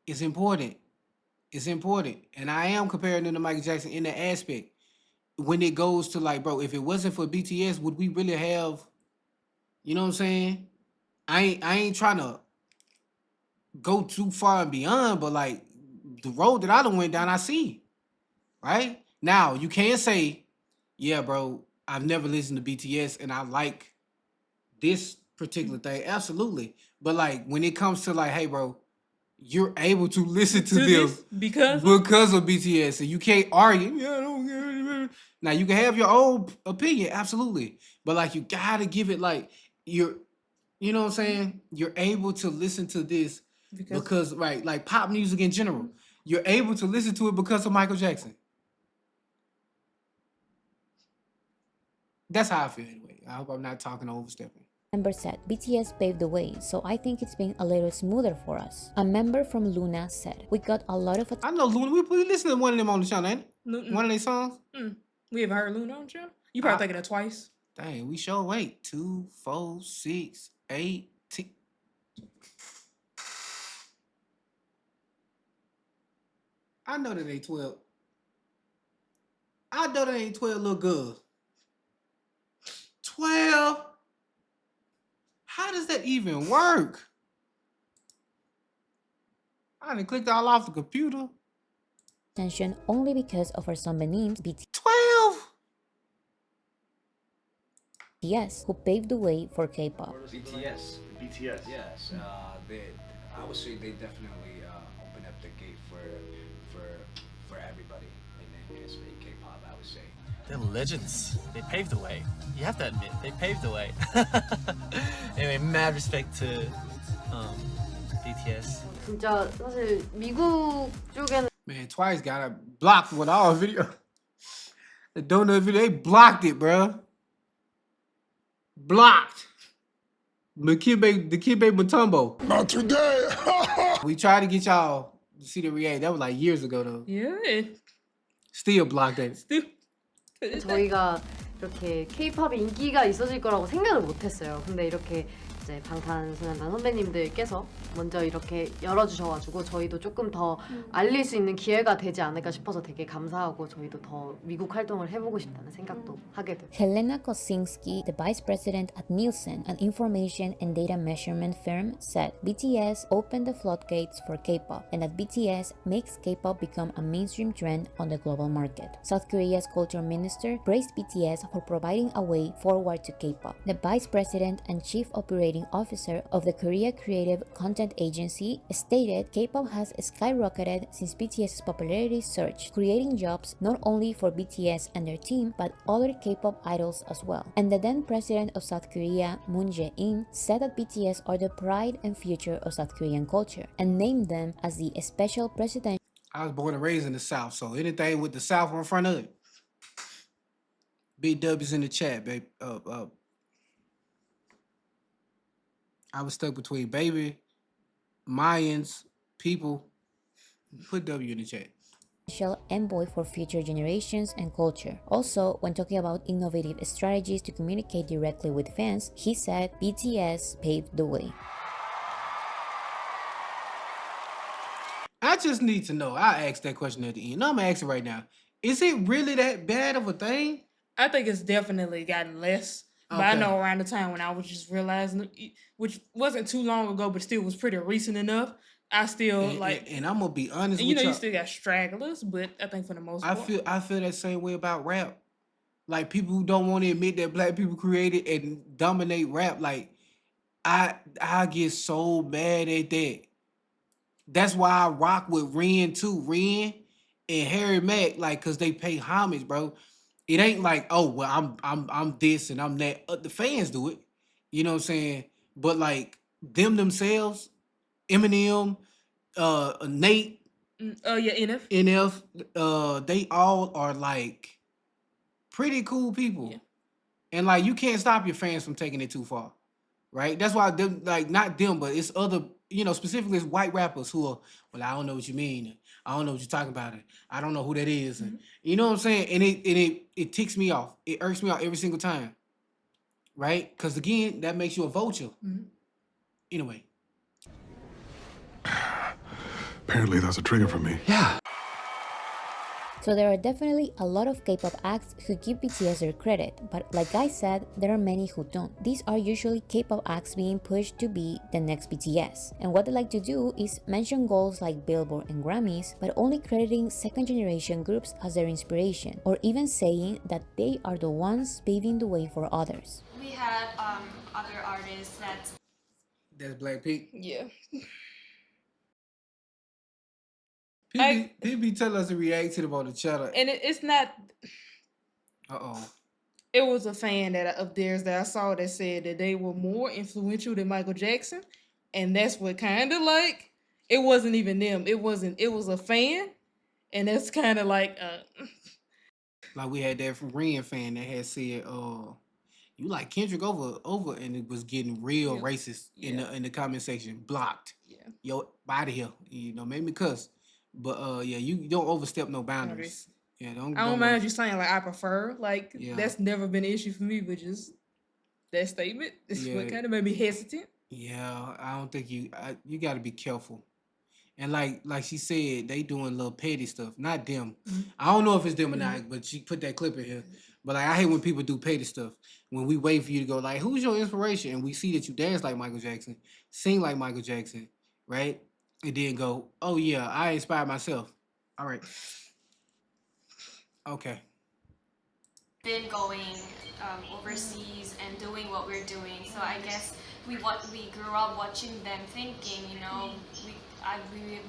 It's important. And I am comparing him to Michael Jackson in that aspect. When it goes to bro, if it wasn't for BTS, would we really have, you know what I'm saying? I ain't trying to go too far and beyond, but the road that I done went down, I see. Right? Now, you can't say, yeah, bro, I've never listened to BTS and I like this particular thing. Absolutely. But when it comes to hey, bro, you're able to listen to them because of BTS. And you can't argue. Yeah, I don't get it. Now, you can have your own opinion. Absolutely. But you got to give it you know what I'm saying? You're able to listen to this because right, pop music in general. You're able to listen to it because of Michael Jackson. That's how I feel anyway. I hope I'm not talking overstepping. Member said, BTS paved the way, so I think it's been a little smoother for us. A member from Luna said, we got a lot of... I know Luna, we listen to one of them on the channel, ain't it? One of their songs? We haven't heard Luna on the channel? You probably thinking that twice. Dang, we sure wait. 2, 4, 6, 8, 10. I know that ain't 12. I know that ain't 12 little girls. 12? How does that even work? I done clicked all off the computer. Attention only because of our song names BTS. 12? BTS, who paved the way for K-pop. BTS. BTS. Yes, I would say they definitely opened up the gate for everybody in the industry, K-pop. I would say. They're legends. They paved the way. You have to admit, they paved the way. Anyway, mad respect to BTS. 진짜 사실 미국 쪽에는 Man, Twice got a blocked with all video. The donut video, they blocked it, bro. Blocked. The Kid Mutombo. Not today. We tried to get y'all to see the react. That was like years ago though. Yeah. Still blocked that. Still. 저희가 이렇게 K-팝이 인기가 있어질 거라고 생각을 못했어요. 근데 이렇게 이제 방탄소년단 선배님들께서 먼저 이렇게 열어주셔가지고 저희도 조금 더 알릴 수 있는 기회가 되지 않을까 싶어서 되게 감사하고 저희도 더 미국 활동을 해보고 싶다는 생각도 하게 됐어요. Helena Kosinski, the vice president at Nielsen, an information and data measurement firm, said BTS opened the floodgates for K-pop and that BTS makes K-pop become a mainstream trend on the global market. South Korea's culture minister praised BTS for providing a way forward to K-pop. The vice president and chief operating officer of the Korea Creative Content Agency stated K-pop has skyrocketed since BTS's popularity surged, creating jobs not only for BTS and their team but other K-pop idols as well. And the then president of South Korea, Moon Jae-in, said that BTS are the pride and future of South Korean culture and named them as the special presidential. I was born and raised in the South, so anything with the South in front of it. Big W's in the chat, babe. I was stuck between baby, Mayans, people. Put W in the chat. Envoy for future generations and culture. Also, when talking about innovative strategies to communicate directly with fans, he said BTS paved the way. I just need to know. I asked that question at the end. I'm gonna ask it right now. Is it really that bad of a thing? I think it's definitely gotten less. But I know around the time when I was just realizing, which wasn't too long ago, but still was pretty recent enough. I still and I'm gonna be honest. And with you still got stragglers, but I think for the most part, I feel that same way about rap. Like people who don't want to admit that black people created and dominate rap. Like I get so mad at that. That's why I rock with Ren too. Ren and Harry Mack, like, cause they pay homage, bro. It ain't like, oh well, I'm this and I'm that. The fans do it, you know what I'm saying? But like them themselves, Eminem, Nate, NF, they all are like pretty cool people, and like you can't stop your fans from taking it too far, right? That's why them, like not them, but it's other, you know, specifically it's white rappers who are, well, I don't know what you mean. I don't know what you're talking about. I don't know who that is. And, you know what I'm saying? And it ticks me off. It irks me out every single time. Right? Because again, that makes you a vulture. Anyway. Apparently that's a trigger for me. Yeah. So there are definitely a lot of K-pop acts who give BTS their credit, but like I said, there are many who don't. These are usually K-pop acts being pushed to be the next BTS. And what they like to do is mention goals like Billboard and Grammys, but only crediting second-generation groups as their inspiration, or even saying that they are the ones paving the way for others. We had other artists That's Blackpink? Yeah. People tell us to react to them on the channel. And it's not... Uh-oh. It was a fan of theirs that I saw that said that they were more influential than Michael Jackson. And that's what kind of like... It wasn't even them. It was a fan. And that's kind of like... Like we had that from Ren fan that had said, you like Kendrick over, and it was getting real racist in the comment section. Blocked. Yeah. Yo, out of here. You know, made me cuss. But you don't overstep no boundaries. Yeah, I don't mind you saying like I prefer. Like that's never been an issue for me, but just that statement is what kind of made me hesitant. Yeah, I don't think you got to be careful. And like she said, they doing little petty stuff. Not them. I don't know if it's them or not, but she put that clip in here. But like I hate when people do petty stuff. When we wait for you to go like, who's your inspiration? And we see that you dance like Michael Jackson, sing like Michael Jackson, right? And then go, oh yeah, I inspired myself. All right. Okay. Been going overseas and doing what we're doing. So I guess we grew up watching them, thinking, you know,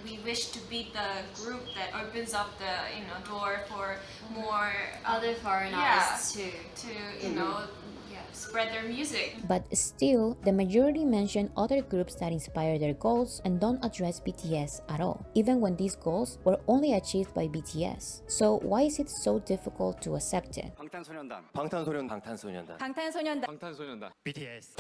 we wish to be the group that opens up the door for more other foreign artists to spread their music. But still, the majority mention other groups that inspire their goals and don't address BTS at all, even when these goals were only achieved by BTS. So why is it so difficult to accept it? 방탄소년단. BTS.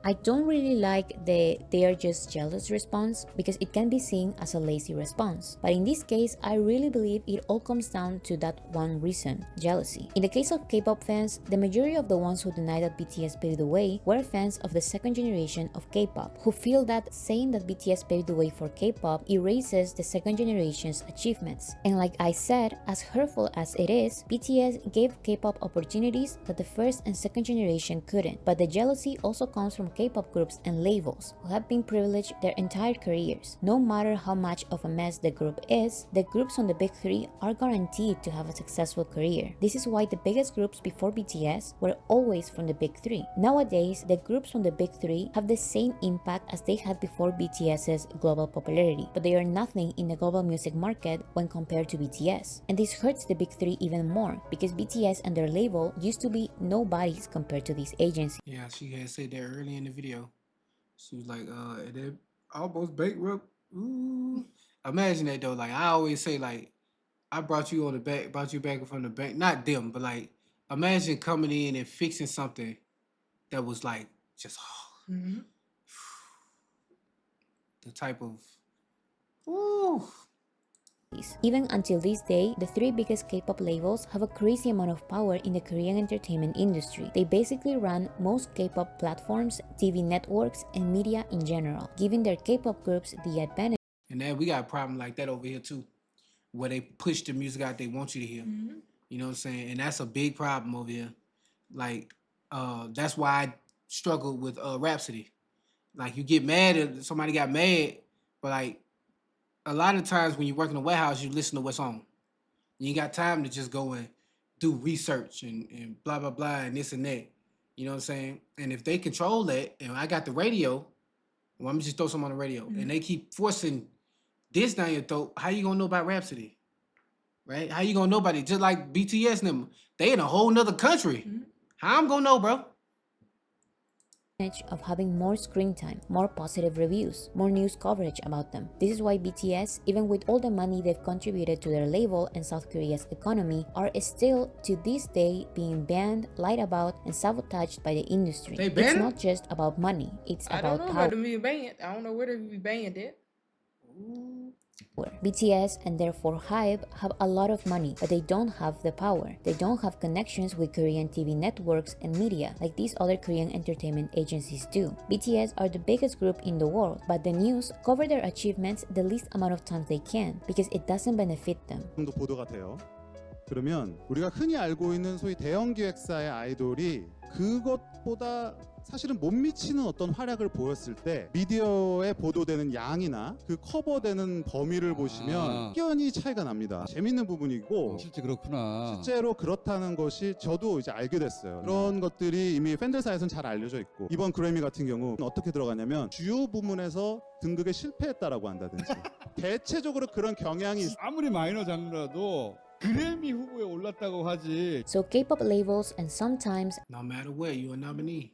I don't really like the "they are just jealous" response because it can be seen as a lazy response. But in this case, I really believe it all comes down to that one reason: jealousy. In the case of K-pop fans, the majority of the ones who deny that BTS paved the way were fans of the second generation of K-pop, who feel that saying that BTS paved the way for K-pop erases the second generation's achievements. And like I said, as hurtful as it is, BTS gave K-pop opportunities that the first and second generation couldn't. But the jealousy also comes from K-pop groups and labels who have been privileged their entire careers. No matter how much of a mess the group is, the groups on the big three are guaranteed to have a successful career. This is why the biggest groups before BTS were always from the big three. Nowadays, the groups from the big three have the same impact as they had before BTS's global popularity, but they are nothing in the global music market when compared to BTS. And this hurts the big three even more because BTS and their label used to be nobodies compared to these agencies. Yeah, she had said that early in the video. She was like, they almost bankrupt. Ooh. Imagine that though. Like I always say, like I brought you back from the bank. Not them, but like imagine coming in and fixing something that was like just the type of Even until this day, the three biggest K-pop labels have a crazy amount of power in the Korean entertainment industry. They basically run most K-pop platforms, TV networks, and media in general, giving their K-pop groups the advantage. And then we got a problem like that over here too, where they push the music out they want you to hear. You know what I'm saying? And that's a big problem over here. Like, that's why I struggle with Rhapsody. Like, you get mad if somebody got mad, but like, a lot of times when you work in a warehouse, you listen to what's on. You ain't got time to just go and do research and blah, blah, blah, and this and that. You know what I'm saying? And if they control that, and I got the radio, well, I'm just throw something on the radio, and they keep forcing this down your throat, how you gonna know about Rhapsody? Right? How you gonna know about it? Just like BTS and them, they in a whole nother country. How I'm gonna know, bro? Of having more screen time, more positive reviews, more news coverage about them. This is why BTS, even with all the money they've contributed to their label and South Korea's economy, are still to this day being banned, lied about, and sabotaged by the industry. It's not just about money, it's about power. I don't know where to be banned at. BTS and therefore HYBE have a lot of money, but they don't have the power. They don't have connections with Korean TV networks and media like these other Korean entertainment agencies do. BTS are the biggest group in the world, but the news cover their achievements the least amount of times they can because it doesn't benefit them. 보도가 돼요. 그러면 우리가 흔히 알고 있는 소위 대형 기획사의 아이돌이 그것보다 사실은 못 미치는 어떤 활약을 보였을 때 미디어에 보도되는 양이나 그 커버되는 범위를 보시면 확연히 차이가 납니다. 재밌는 부분이고 실제 그렇구나. 실제로 그렇다는 것이 저도 이제 알게 됐어요. 그런 것들이 이미 팬들 사이에서는 잘 알려져 있고 이번 그래미 같은 경우 어떻게 들어가냐면 주요 부문에서 등극에 실패했다라고 한다든지 대체적으로 그런 경향이 아무리 마이너 장르라도 그래미 후보에 올랐다고 하지. So K-pop labels and sometimes no matter where you a nominee.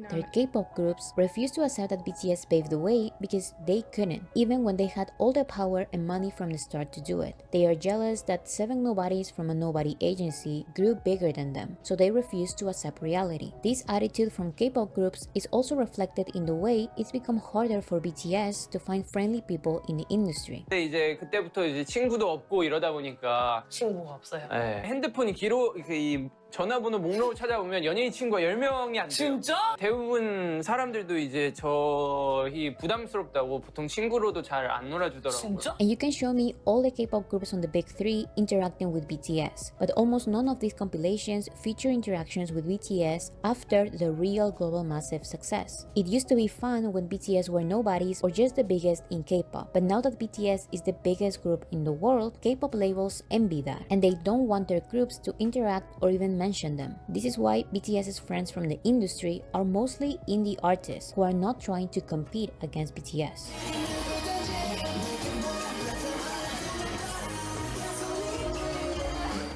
Their K-pop groups refuse to accept that BTS paved the way because they couldn't, even when they had all the power and money from the start to do it. They are jealous that 7 nobodies from a nobody agency grew bigger than them, so they refuse to accept reality. This attitude from K-pop groups is also reflected in the way it's become harder for BTS to find friendly people in the industry. 이제 그때부터 이제 친구도 없고 이러다 보니까 친구가 없어요. 네. 핸드폰이 이 전화번호 목록을 찾아보면 연예인 친구가 10명이 안 돼요. 진짜? 대부분 사람들도 이제 저희 부담스럽다고 보통 친구로도 잘 안 놀아주더라고요. 진짜? And you can show me all the K-pop groups on the big three interacting with BTS, but almost none of these compilations feature interactions with BTS after the real global massive success. It used to be fun when BTS were nobodies or just the biggest in K-pop, but now that BTS is the biggest group in the world, K-pop labels envy that, and they don't want their groups to interact or even mention them. This is why BTS's friends from the industry are mostly indie artists who are not trying to compete against BTS.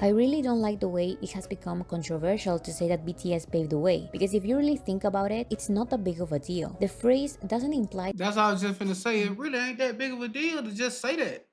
I really don't like the way it has become controversial to say that BTS paved the way, because if you really think about it, it's not that big of a deal. The phrase doesn't imply That's all I was just finna say. It really ain't that big of a deal to just say that.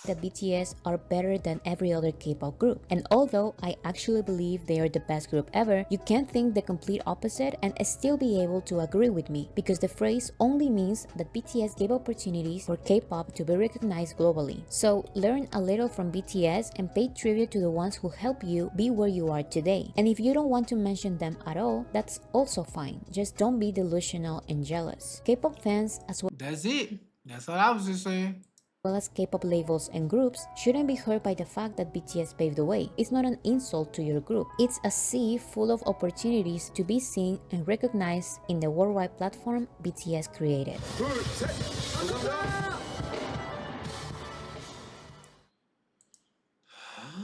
that BTS are better than every other K-pop group. And although I actually believe they are the best group ever, you can't think the complete opposite and still be able to agree with me, because the phrase only means that BTS gave opportunities for K-pop to be recognized globally. So learn a little from BTS and pay tribute to the ones who help you be where you are today. And if you don't want to mention them at all, that's also fine. Just don't be delusional and jealous. K-pop fans as well. That's it. That's what I was just saying. Well as K-pop labels and groups shouldn't be hurt by the fact that BTS paved the way. It's not an insult to your group. It's a sea full of opportunities to be seen and recognized in the worldwide platform BTS created.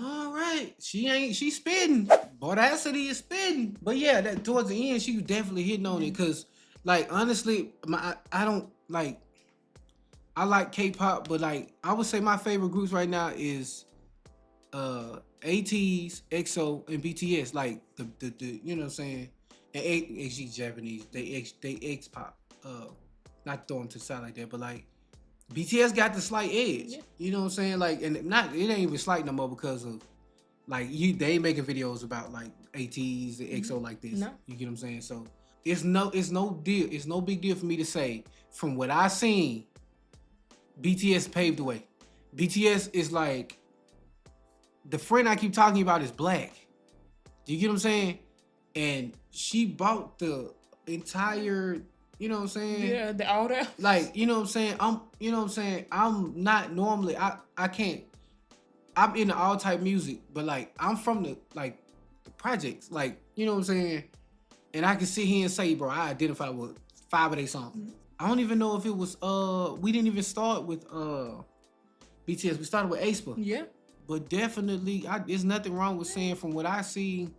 All right, she spitting. Audacity is spitting. But yeah, that towards the end, she was definitely hitting on it, because, like, honestly, I don't like. I like K-pop, but like I would say my favorite groups right now is ATEEZ, EXO, and BTS. Like the you know what I'm saying? And XG Japanese, they X-pop. Not throwing to the side like that, but like BTS got the slight edge. Yeah. You know what I'm saying? Like, and it ain't even slight no more because of like they ain't making videos about like ATEEZ and EXO like this. No. You get what I'm saying? So it's no deal. It's no big deal for me to say from what I seen. BTS paved the way. BTS is like, the friend I keep talking about is black. Do you get what I'm saying? And she bought the entire, you know what I'm saying? Yeah, the order. Like, you know what I'm saying? I'm not normally, I can't, I'm into all type music, but like, I'm from the projects, like, you know what I'm saying? And I can sit here and say, bro, I identify with 5 of their songs. Mm-hmm. I don't even know if it was we didn't even start with BTS. We started with aespa. Yeah. But definitely there's nothing wrong with saying from what I see,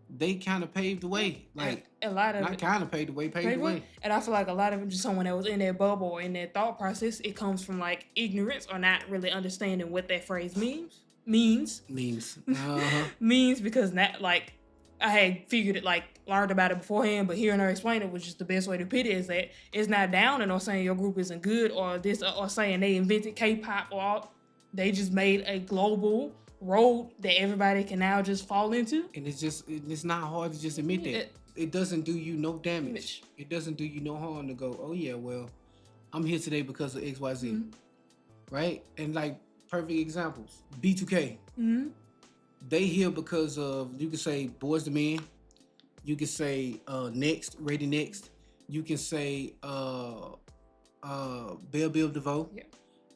they kind of paved the way. Like a lot of not kind of paved the way, paved the way. And I feel like a lot of it, just someone that was in that bubble or in that thought process, it comes from like ignorance or not really understanding what that phrase means. Means because that like I had figured it, like learned about it beforehand, but hearing her explain it was just the best way to put it. Is that it's not downing or saying your group isn't good or this or saying they invented K-pop or all. They just made a global road that everybody can now just fall into. And it's not hard to just admit that. It doesn't do you no damage. It doesn't do you no harm to go, oh yeah, well, I'm here today because of XYZ. Mm-hmm. Right? And like perfect examples. B2K. Mm-hmm. They here because of, you can say Boys to Men, you can say Next, Ready Next, you can say Belle Biv DeVoe, yeah.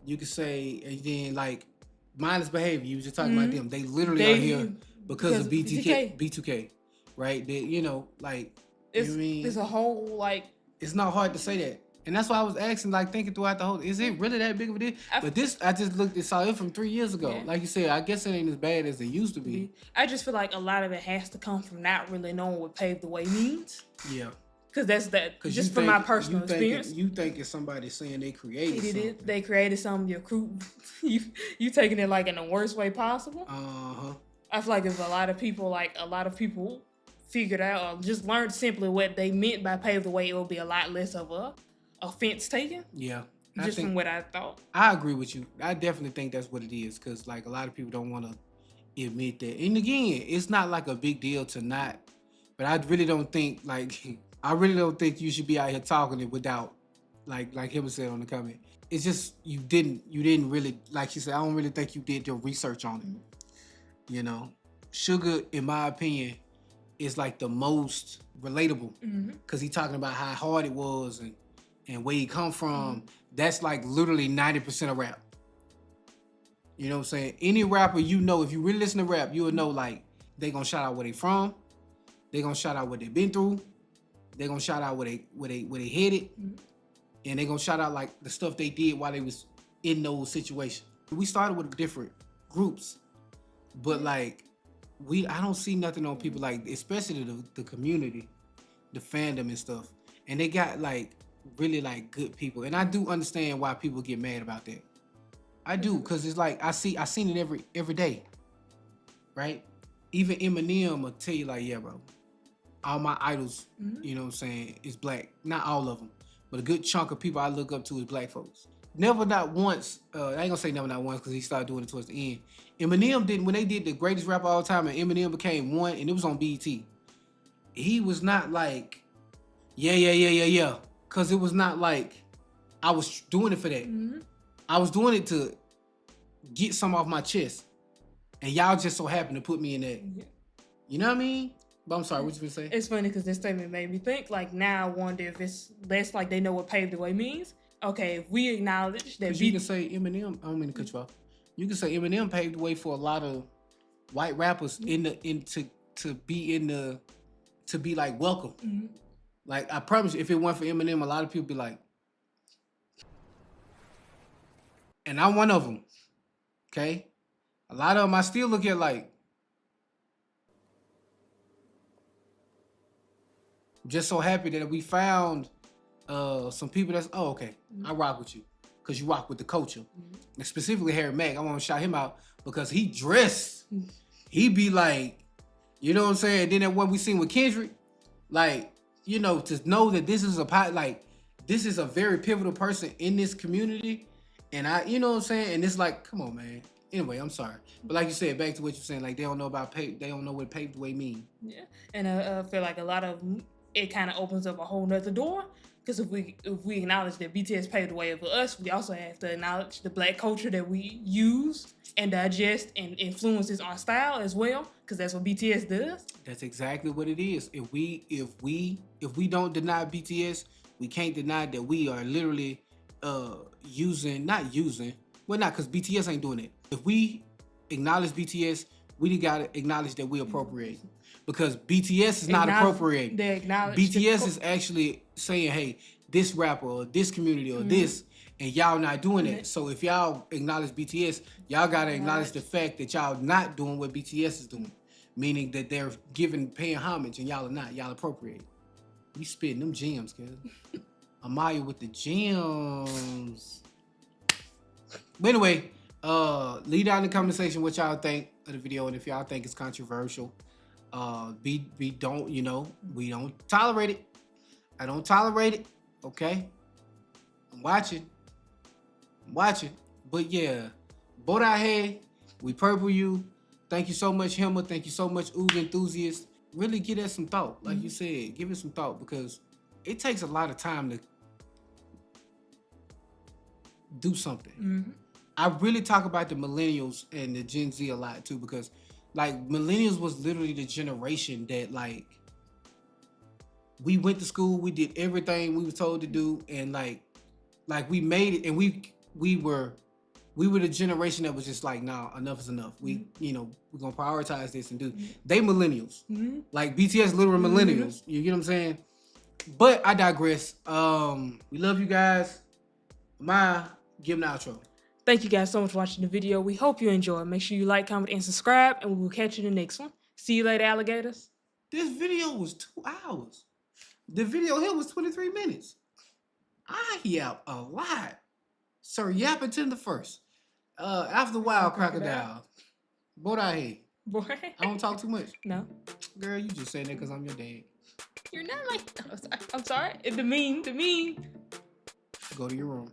You can say, and then like Mindless Behavior, you was just talking about them. They literally are here because of B2K, right? They, you know, like, it's, you know what I mean? It's a whole like. It's not hard to say that. And that's why I was asking, like thinking throughout the whole, is it really that big of a deal? But this, I just saw it from 3 years ago. Yeah. Like you said, I guess it ain't as bad as it used to be. I just feel like a lot of it has to come from not really knowing what paved the way means. Yeah. Because that's that, just from my personal experience. You think it's somebody saying they created something. They created something, your crew, you taking it like in the worst way possible. Uh-huh. I feel like there's a lot of people figured out or just learned simply what they meant by paved the way, it will be a lot less of a offense taken. Yeah. Just from what I thought. I agree with you. I definitely think that's what it is, because like a lot of people don't want to admit that. And again, it's not like a big deal to not, but I really don't think you should be out here talking it without, like him said on the comment. It's just you didn't really, like she said, I don't really think you did your research on it. You know? Sugar, in my opinion, is like the most relatable because he talking about how hard it was and where he come from. That's like literally 90% of rap. You know what I'm saying? Any rapper you know, if you really listen to rap, you will know like they gonna shout out where they from, they gonna shout out what they been through, they gonna shout out where they headed, and they gonna shout out like the stuff they did while they was in those situations. We started with different groups, but like I don't see nothing on people like, especially the community, the fandom and stuff, and they got like really like good people, and I do understand why people get mad about that. I do, cause it's like I seen it every day, right? Even Eminem will tell you like, yeah, bro, all my idols, you know what I'm saying, is black. Not all of them, but a good chunk of people I look up to is black folks. Never not once, I ain't gonna say never not once because he started doing it towards the end. Eminem didn't, when they did the greatest rapper of all time and Eminem became one and it was on BET, he was not like, yeah. Cause it was not like I was doing it for that. I was doing it to get some off my chest. And y'all just so happened to put me in that. You know what I mean? But I'm sorry, what you gonna say? It's funny because this statement made me think, like, now I wonder if it's less like they know what paved the way means. Okay, if we acknowledge that you can say Eminem, I don't mean to cut you off. You can say Eminem paved the way for a lot of white rappers to be like welcome. Like I promise you, if it weren't for Eminem, a lot of people be like, and I'm one of them. Okay? A lot of them I still look at like, I'm just so happy that we found some people that's, oh, okay, I rock with you. Because you rock with the culture. And specifically Harry Mack, I want to shout him out because he dressed. He be like, you know what I'm saying? Then that what we seen with Kendrick, like, you know, to know that this is this is a very pivotal person in this community. And you know what I'm saying? And it's like, come on, man. Anyway, I'm sorry. But like you said, back to what you're saying, like they don't know about they don't know what paved the way mean. Yeah. And I feel like a lot of it kind of opens up a whole nother door. Because if we acknowledge that BTS paved the way for us, we also have to acknowledge the black culture that we use and digest and influences our style as well. Because that's what BTS does. That's exactly what it is. If we don't deny BTS, we can't deny that we are literally not because BTS ain't doing it. If we acknowledge BTS, we gotta acknowledge that we appropriate. Because BTS is not appropriating. BTS is actually saying, hey, this rapper or this community or this, and y'all not doing it. So if y'all acknowledge BTS, y'all gotta acknowledge the fact that y'all not doing what BTS is doing. Meaning that they're paying homage and y'all are not. Y'all appropriate. We spitting them gems, kid. Amaya with the gems. But anyway, leave down in the comment section what y'all think of the video, and if y'all think it's controversial. We don't tolerate it. I don't tolerate it. Okay. I'm watching. But yeah, both out here, we purple you. Thank you so much, Himma. Thank you so much, Oog Enthusiast. Really give that some thought. Like you said, give it some thought because it takes a lot of time to do something. I really talk about the millennials and the Gen Z a lot too because like millennials was literally the generation that like we went to school, we did everything we were told to do, and like we made it, and we were the generation that was just like, nah, enough is enough. We're gonna prioritize this and do. They millennials, like BTS, literal millennials. You get what I'm saying? But I digress. We love you guys. Give them the outro. Thank you guys so much for watching the video. We hope you enjoyed. Make sure you like, comment, and subscribe, and we will catch you in the next one. See you later, alligators. This video was 2 hours. The video here was 23 minutes. I yap a lot. Sir Yapping to the first. After a while, crocodile. Boy, out here. Boy. I don't talk too much. No. Girl, you just saying that because I'm your dad. You're not like... I'm sorry. The meme. Go to your room.